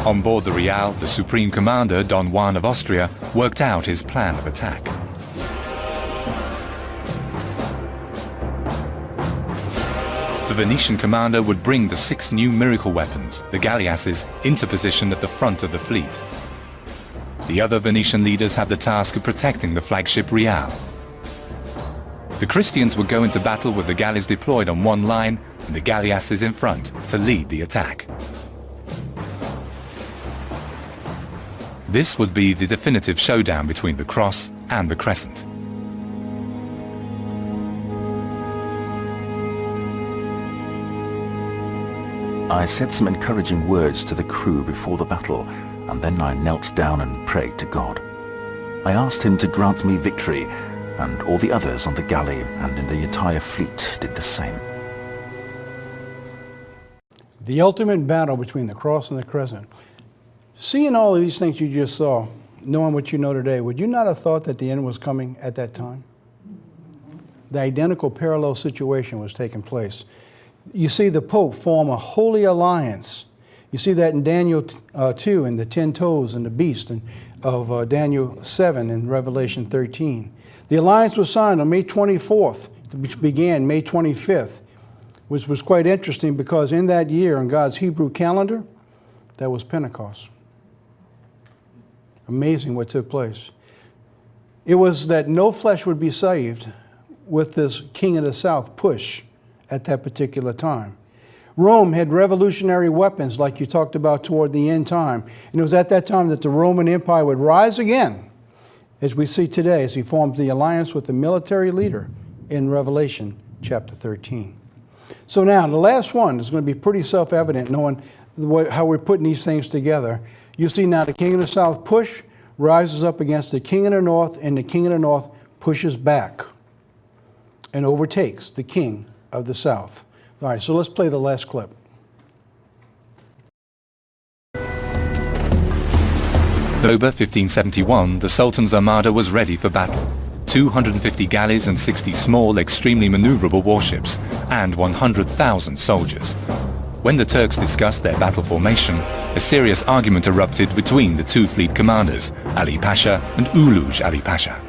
On board the Real, the supreme commander, Don Juan of Austria, worked out his plan of attack. The Venetian commander would bring the 6 new miracle weapons, the galleasses, into position at the front of the fleet. The other Venetian leaders had the task of protecting the flagship Real. The Christians would go into battle with the galleys deployed on one line and the galleasses in front to lead the attack. This would be the definitive showdown between the Cross and the Crescent. I said some encouraging words to the crew before the battle, and then I knelt down and prayed to God. I asked him to grant me victory, and all the others on the galley and in the entire fleet did the same. The ultimate battle between the Cross and the Crescent. Seeing all of these things you just saw, knowing what you know today, would you not have thought that the end was coming at that time? The identical parallel situation was taking place. You see the Pope form a holy alliance. You see that in Daniel 2 and the 10 toes and the beast, and of Daniel 7 and Revelation 13. The alliance was signed on May 24th, which began May 25th, which was quite interesting because in that year on God's Hebrew calendar, that was Pentecost. Amazing what took place. It was that no flesh would be saved with this King of the South push at that particular time. Rome had revolutionary weapons like you talked about toward the end time. And it was at that time that the Roman Empire would rise again, as we see today, as he forms the alliance with the military leader in Revelation chapter 13. So now, the last one is going to be pretty self-evident knowing how we're putting these things together. You see now the King of the South push rises up against the King of the North, and the King of the North pushes back and overtakes the King of the South. All right, so let's play the last clip. October 1571, the Sultan's armada was ready for battle. 250 galleys and 60 small, extremely maneuverable warships, and 100,000 soldiers. When the Turks discussed their battle formation, a serious argument erupted between the two fleet commanders, Ali Pasha and Uluj Ali Pasha.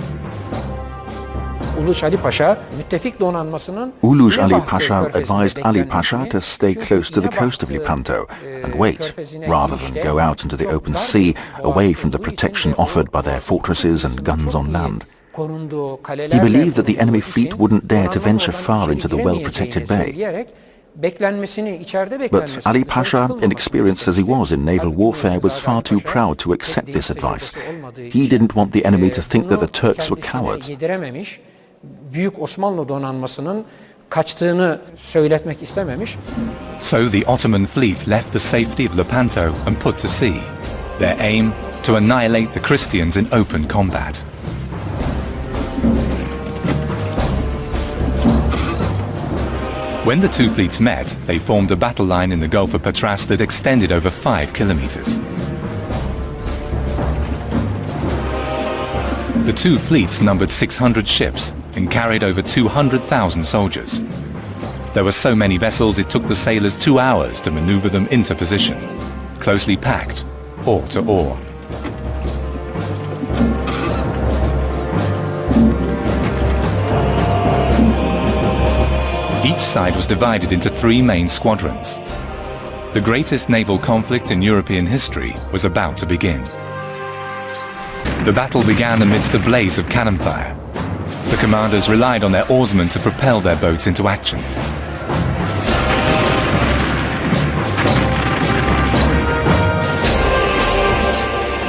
Uluj Ali Pasha advised Ali Pasha to stay close to the coast of Lepanto and wait, rather than go out into the open sea, away from the protection offered by their fortresses and guns on land. He believed that the enemy fleet wouldn't dare to venture far into the well-protected bay. But Ali Pasha, inexperienced as he was in naval warfare, was far too proud to accept this advice. He didn't want the enemy to think that the Turks were cowards. So the Ottoman fleet left the safety of Lepanto and put to sea. Their aim, to annihilate the Christians in open combat. When the two fleets met, they formed a battle line in the Gulf of Patras that extended over 5 kilometers. The two fleets numbered 600 ships and carried over 200,000 soldiers. There were so many vessels it took the sailors 2 hours to maneuver them into position, closely packed, oar to oar. Each side was divided into 3 main squadrons. The greatest naval conflict in European history was about to begin. The battle began amidst a blaze of cannon fire. The commanders relied on their oarsmen to propel their boats into action.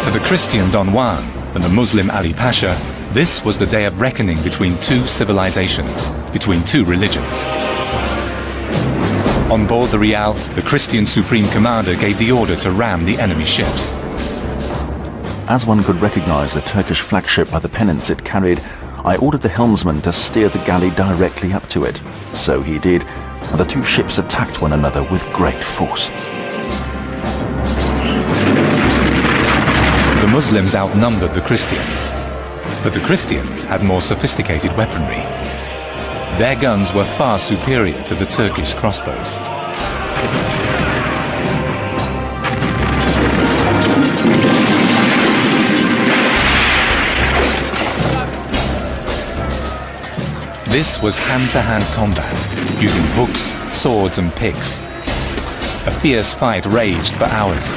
For the Christian Don Juan and the Muslim Ali Pasha, this was the day of reckoning between two civilizations, between two religions. On board the Real, the Christian Supreme Commander gave the order to ram the enemy ships. As one could recognize the Turkish flagship by the pennants it carried, I ordered the helmsman to steer the galley directly up to it. So he did, and the two ships attacked one another with great force. The Muslims outnumbered the Christians, but the Christians had more sophisticated weaponry. Their guns were far superior to the Turkish crossbows. This was hand-to-hand combat, using hooks, swords and picks. A fierce fight raged for hours.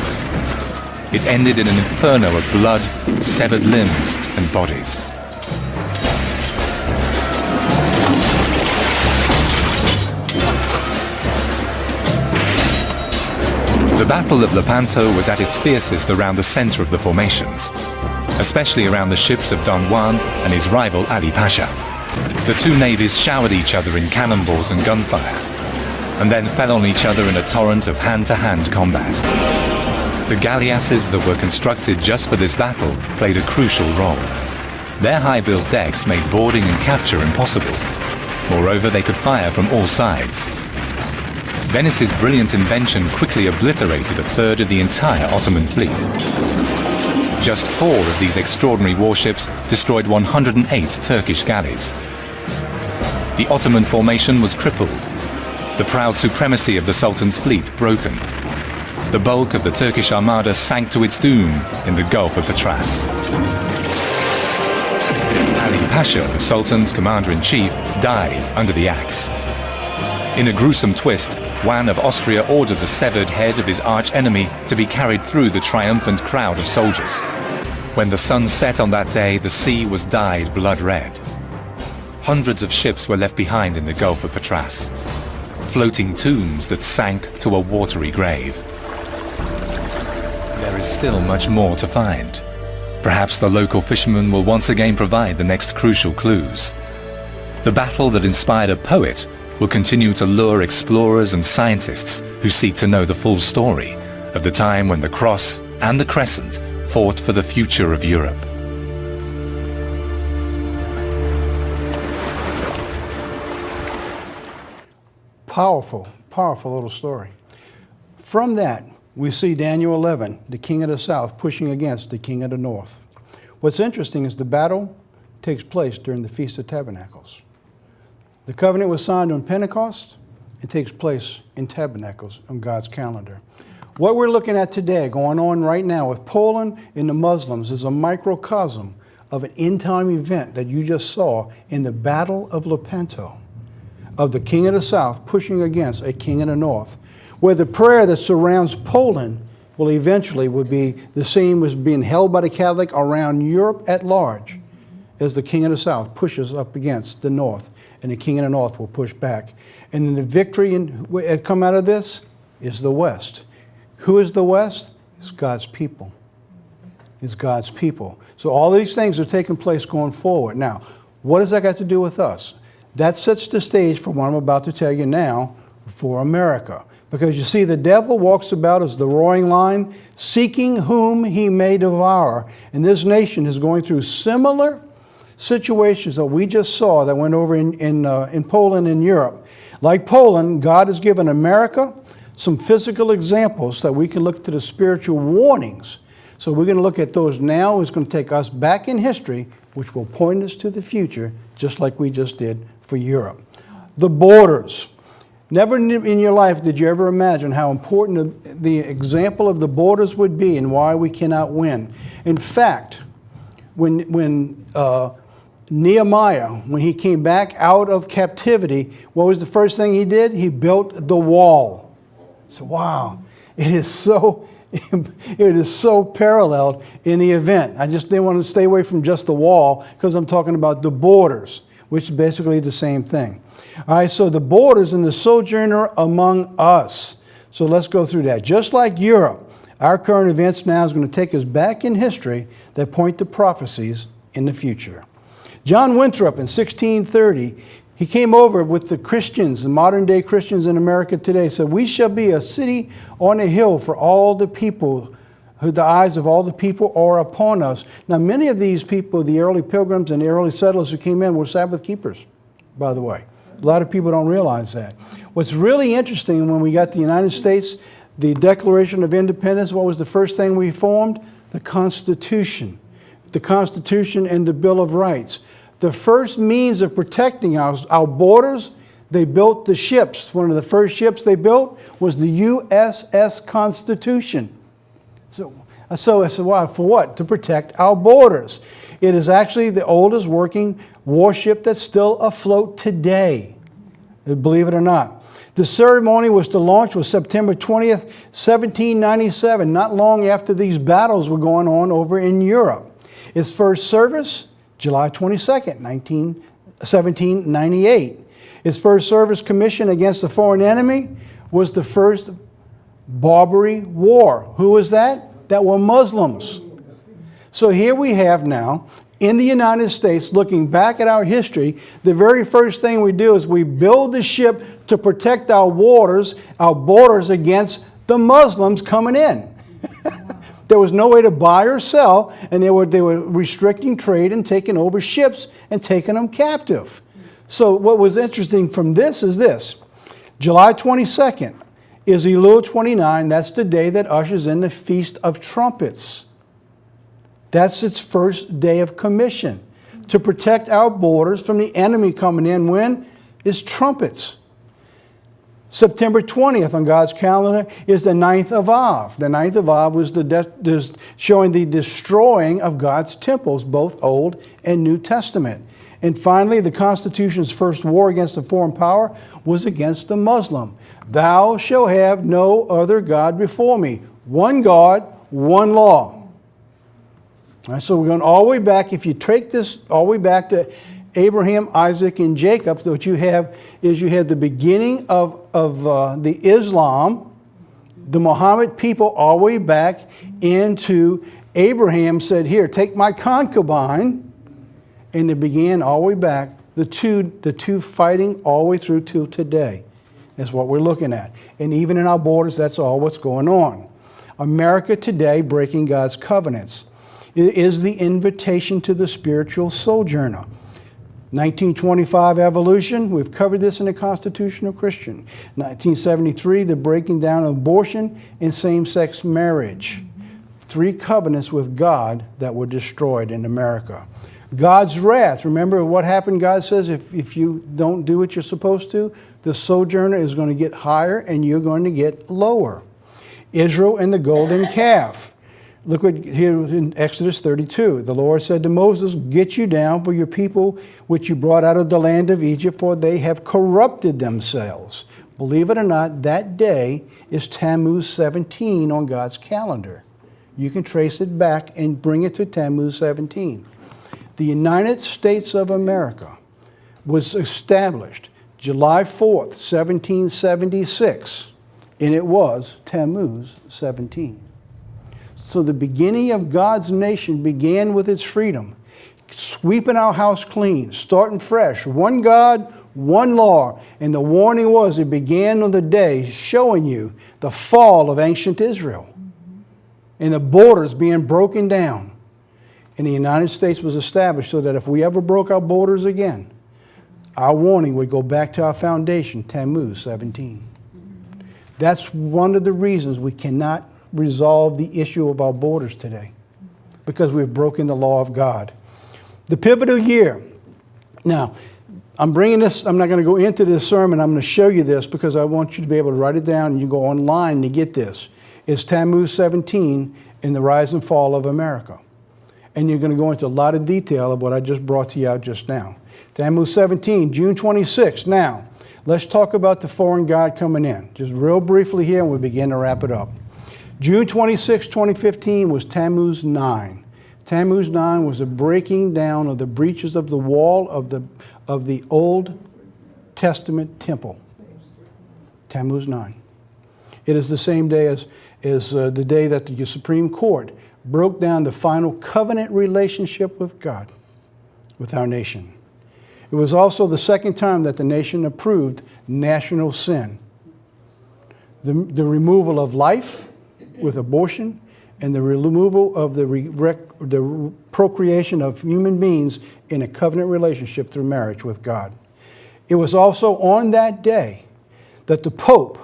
It ended in an inferno of blood, severed limbs and bodies. The Battle of Lepanto was at its fiercest around the center of the formations, especially around the ships of Don Juan and his rival Ali Pasha. The two navies showered each other in cannonballs and gunfire, and then fell on each other in a torrent of hand-to-hand combat. The galleasses that were constructed just for this battle played a crucial role. Their high-built decks made boarding and capture impossible. Moreover, they could fire from all sides. Venice's brilliant invention quickly obliterated a third of the entire Ottoman fleet. Just 4 of these extraordinary warships destroyed 108 Turkish galleys. The Ottoman formation was crippled, the proud supremacy of the Sultan's fleet broken. The bulk of the Turkish armada sank to its doom in the Gulf of Patras. Ali Pasha, the Sultan's commander-in-chief, died under the axe. In a gruesome twist, Juan of Austria ordered the severed head of his arch-enemy to be carried through the triumphant crowd of soldiers. When the sun set on that day, the sea was dyed blood red. Hundreds of ships were left behind in the Gulf of Patras, floating tombs that sank to a watery grave. There is still much more to find. Perhaps the local fishermen will once again provide the next crucial clues. The battle that inspired a poet will continue to lure explorers and scientists who seek to know the full story of the time when the Cross and the Crescent fought for the future of Europe. Powerful, powerful little story. From that, we see Daniel 11, the king of the south, pushing against the king of the north. What's interesting is the battle takes place during the Feast of Tabernacles. The covenant was signed on Pentecost. It takes place in Tabernacles on God's calendar. What we're looking at today, going on right now with Poland and the Muslims, is a microcosm of an end-time event that you just saw in the Battle of Lepanto, of the king of the south pushing against a king of the north, where the prayer that surrounds Poland will eventually would be the same as being held by the Catholic around Europe at large, as the king of the south pushes up against the north, and the king of the north will push back. And then the victory that come out of this is the West. Who is the West? It's God's people. It's God's people. So all these things are taking place going forward. Now, what does that got to do with us? That sets the stage for what I'm about to tell you now for America. Because you see, the devil walks about as the roaring lion, seeking whom he may devour. And this nation is going through similar situations that we just saw that went over in Poland and Europe. Like Poland, God has given America some physical examples that we can look to the spiritual warnings. So we're going to look at those now. It's going to take us back in history, which will point us to the future, just like we just did for Europe. The borders. Never in your life did you ever imagine how important the example of the borders would be and why we cannot win. In fact, when Nehemiah, when he came back out of captivity, what was the first thing he did? He built the wall. So wow, it is so paralleled in the event. I just didn't want to stay away from just the wall because I'm talking about the borders, which is basically the same thing. All right, so the borders and the sojourner among us. So let's go through that. Just like Europe, our current events now is going to take us back in history that point to prophecies in the future. John Winthrop in 1630, he came over with the Christians, the modern day Christians in America today, said, "We shall be a city on a hill for all the people, the eyes of all the people are upon us." Now, many of these people, the early pilgrims and the early settlers who came in, were Sabbath keepers, by the way. A lot of people don't realize that. What's really interesting, when we got the United States, the Declaration of Independence, what was the first thing we formed? The Constitution. The Constitution and the Bill of Rights. The first means of protecting our borders, they built the ships. One of the first ships they built was the USS Constitution. So I said, wow, for what? To protect our borders. It is actually the oldest working warship that's still afloat today, believe it or not. The ceremony was to launch was September 20th, 1797, not long after these battles were going on over in Europe. Its first service, July 22nd, 1798. Its first service commission against a foreign enemy was the First Barbary War. Who was that? That were Muslims. So here we have now, in the United States, looking back at our history, the very first thing we do is we build the ship to protect our borders against the Muslims coming in. There was no way to buy or sell, and they were restricting trade and taking over ships and taking them captive. So what was interesting from this is this. July 22nd is Elul 29. That's the day that ushers in the Feast of Trumpets. That's its first day of commission. To protect our borders from the enemy coming in when? Is trumpets. September 20th on God's calendar is the 9th of Av. The 9th of Av was showing the destroying of God's temples, both Old and New Testament. And finally, the Constitution's first war against a foreign power was against the Muslim. Thou shalt have no other God before me. One God, one law. All right, so we're going all the way back. If you take this all the way back to Abraham, Isaac, and Jacob, what you have is you have the beginning of the Islam, the Muhammad people, all the way back into Abraham said, "Here, take my concubine," and it began all the way back. The two fighting all the way through till today is what we're looking at, and even in our borders, that's all what's going on. America today breaking God's covenants. It is the invitation to the spiritual sojourner. 1925 evolution, we've covered this in the Constitutional Christian. 1973, the breaking down of abortion and same-sex marriage. 3 covenants with God that were destroyed in America. God's wrath, remember what happened? God says if you don't do what you're supposed to, the sojourner is going to get higher and you're going to get lower. Israel and the golden calf. Look what here in Exodus 32. The Lord said to Moses, "Get you down for your people which you brought out of the land of Egypt, for they have corrupted themselves." Believe it or not, that day is Tammuz 17 on God's calendar. You can trace it back and bring it to Tammuz 17. The United States of America was established July 4th, 1776, and it was Tammuz 17. So the beginning of God's nation began with its freedom, sweeping our house clean, starting fresh, one God, one law. And the warning was it began on the day showing you the fall of ancient Israel and the borders being broken down. And the United States was established so that if we ever broke our borders again, our warning would go back to our foundation, Tammuz 17. That's one of the reasons we cannot resolve the issue of our borders today, because we've broken the law of God. The pivotal year. Now, I'm bringing this, I'm not going to go into this sermon, I'm going to show you this because I want you to be able to write it down and you go online to get this. It's Tammuz 17 in the rise and fall of America. And you're going to go into a lot of detail of what I just brought to you out just now. Tammuz 17, June 26. Now, let's talk about the foreign god coming in. Just real briefly here and we begin to wrap it up. June 26, 2015 was Tammuz 9. Tammuz 9 was a breaking down of the breaches of the wall of the Old Testament temple. Tammuz 9. It is the same day as the day that the Supreme Court broke down the final covenant relationship with God, with our nation. It was also the second time that the nation approved national sin. The removal of life with abortion and the removal of the procreation of human beings in a covenant relationship through marriage with God. It was also on that day that the Pope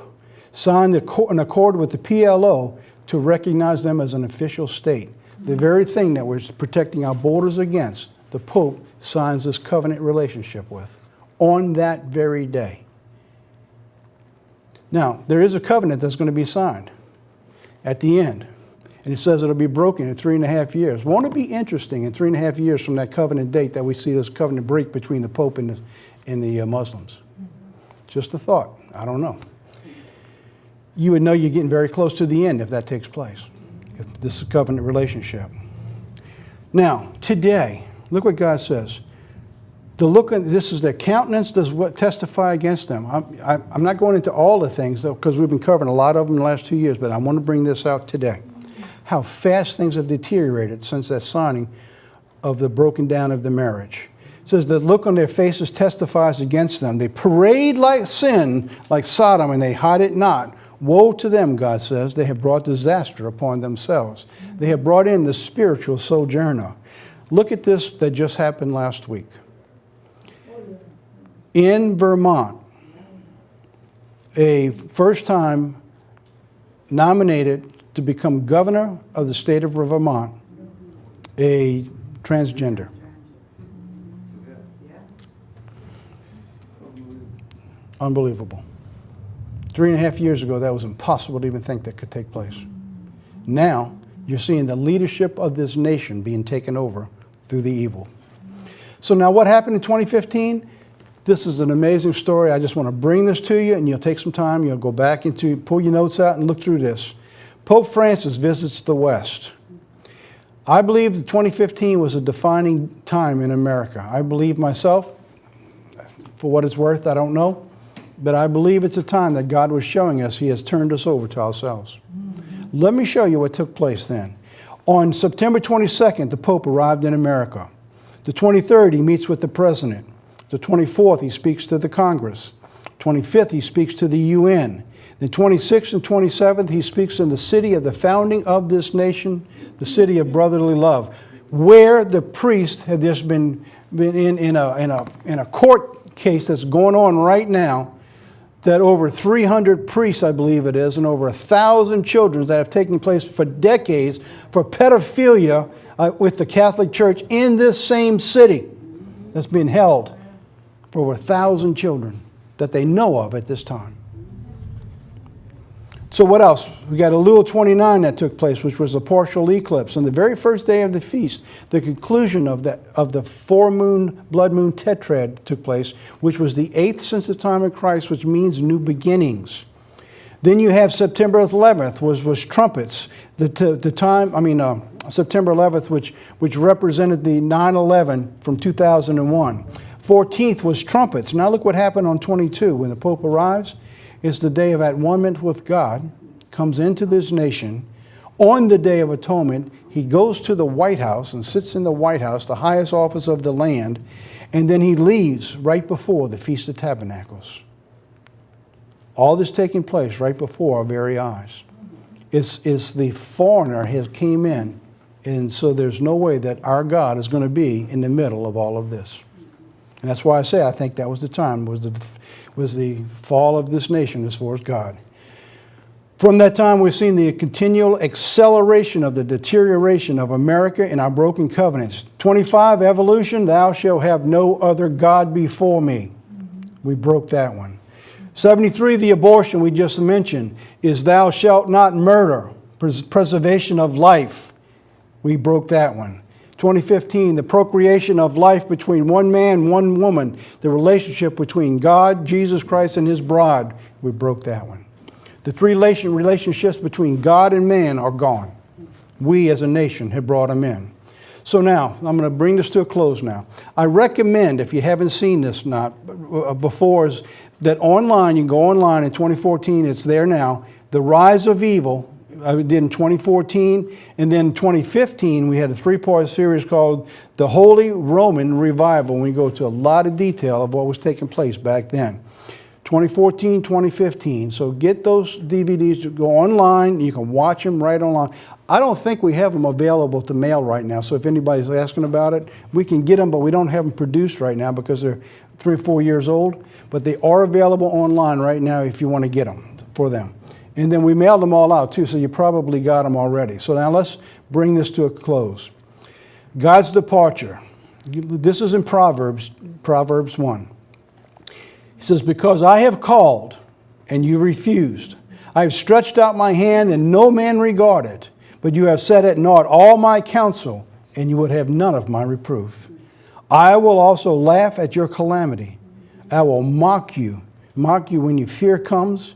signed an accord with the PLO to recognize them as an official state. The very thing that we're protecting our borders against, the Pope signs this covenant relationship with on that very day. Now, there is a covenant that's going to be signed at the end. And it says it'll be broken in 3.5 years. Won't it be interesting in 3.5 years from that covenant date that we see this covenant break between the Pope and the Muslims? Just a thought. I don't know. You would know you're getting very close to the end if that takes place, if this is a covenant relationship. Now, today, look what God says. This is their countenance, does what testify against them. I'm not going into all the things, though, because we've been covering a lot of them in the last 2 years, but I want to bring this out today. How fast things have deteriorated since that signing of the broken down of the marriage. It says the look on their faces testifies against them. They parade like sin, like Sodom, and they hide it not. Woe to them, God says. They have brought disaster upon themselves. They have brought in the spiritual sojourner. Look at this that just happened last week. In Vermont, a first-time nominated to become governor of the state of Vermont, a transgender. Unbelievable. 3.5 years ago, that was impossible to even think that could take place. Now, you're seeing the leadership of this nation being taken over through the evil. So now what happened in 2015? This is an amazing story. I just want to bring this to you, and you'll take some time. You'll go back pull your notes out and look through this. Pope Francis visits the West. I believe that 2015 was a defining time in America. I believe myself, for what it's worth, I don't know, but I believe it's a time that God was showing us He has turned us over to ourselves. Let me show you what took place then. On September 22nd, the Pope arrived in America. The 23rd, he meets with the President. The 24th, he speaks to the Congress. 25th, he speaks to the UN. The 26th and 27th, he speaks in the city of the founding of this nation, the city of brotherly love, where the priests have just been in a court case that's going on right now, that over 300 priests, I believe it is, and over 1,000 children that have taken place for decades for pedophilia with the Catholic Church in this same city that's being held for over 1,000 children that they know of at this time. So what else? We got Elul 29 that took place, which was a partial eclipse. On the very first day of the feast, the conclusion of the blood moon tetrad took place, which was the 8th since the time of Christ, which means new beginnings. Then you have September 11th was trumpets. September 11th, which represented the 9/11 from 2001. 14th was trumpets. Now look what happened on 22 when the Pope arrives. It's the day of at-one-ment with God, comes into this nation. On the Day of Atonement, he goes to the White House and sits in the White House, the highest office of the land, and then he leaves right before the Feast of Tabernacles. All this taking place right before our very eyes. It's the foreigner has came in, and so there's no way that our God is going to be in the middle of all of this. And that's why I say I think that was the time, was the fall of this nation as far as God. From that time, we've seen the continual acceleration of the deterioration of America and our broken covenants. 25, evolution, thou shalt have no other God before me. We broke that one. 73, the abortion we just mentioned, is thou shalt not murder, preservation of life. We broke that one. 2015, the procreation of life between one man, one woman, the relationship between God, Jesus Christ, and his bride. We broke that one. The three relationships between God and man are gone. We as a nation have brought them in. So now, I'm going to bring this to a close now. I recommend, if you haven't seen this before, is that online, you can go online in 2014, it's there now, The Rise of Evil. I did in 2014, and then 2015 we had a 3-part series called The Holy Roman Revival, and we go to a lot of detail of what was taking place back then. 2014, 2015. So get those DVDs, go online, you can watch them right online. I don't think we have them available to mail right now, so if anybody's asking about it, we can get them, but we don't have them produced right now because they're 3 or 4 years old. But they are available online right now if you want to get them for them. And then we mailed them all out too, so you probably got them already. So now let's bring this to a close. God's departure. This is in Proverbs 1. He says, because I have called and you refused. I have stretched out my hand and no man regarded. But you have set at naught all my counsel and you would have none of my reproof. I will also laugh at your calamity. I will mock you when your fear comes.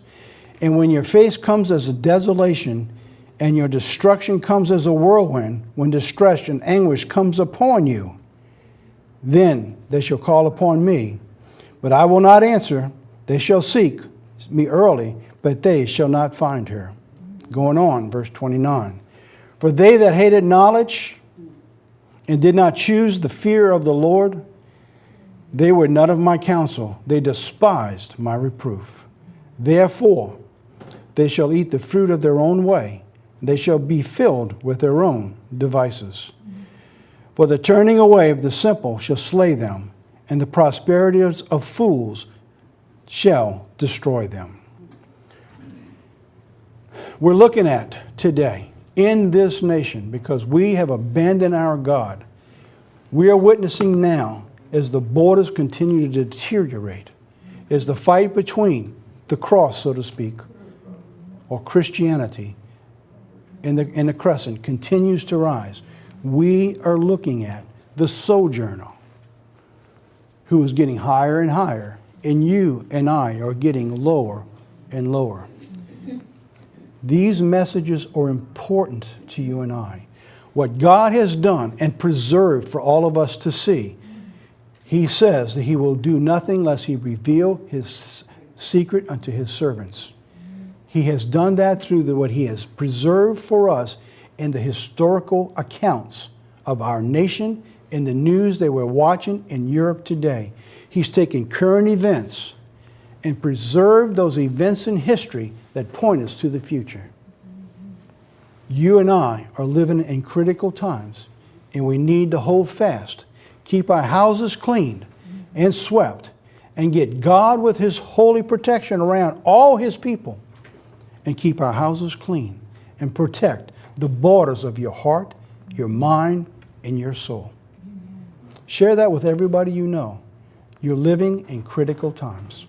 And when your face comes as a desolation, and your destruction comes as a whirlwind, when distress and anguish comes upon you, then they shall call upon me, but I will not answer. They shall seek me early, but they shall not find her. Going on, verse 29. For they that hated knowledge and did not choose the fear of the Lord, they were none of my counsel. They despised my reproof. Therefore, they shall eat the fruit of their own way. They shall be filled with their own devices. For the turning away of the simple shall slay them, and the prosperities of fools shall destroy them. We're looking at today in this nation, because we have abandoned our God, we are witnessing now as the borders continue to deteriorate, as the fight between the cross, so to speak, or Christianity in the crescent continues to rise. We are looking at the Sojourner, who is getting higher and higher, and you and I are getting lower and lower. These messages are important to you and I. What God has done and preserved for all of us to see, He says that He will do nothing lest He reveal His secret unto His servants. He has done that through what He has preserved for us in the historical accounts of our nation, in the news that we're watching in Europe today. He's taken current events and preserved those events in history that point us to the future. You and I are living in critical times, and we need to hold fast, keep our houses cleaned and swept, and get God with His holy protection around all His people, and keep our houses clean and protect the borders of your heart, your mind, and your soul. Share that with everybody you know. You're living in critical times.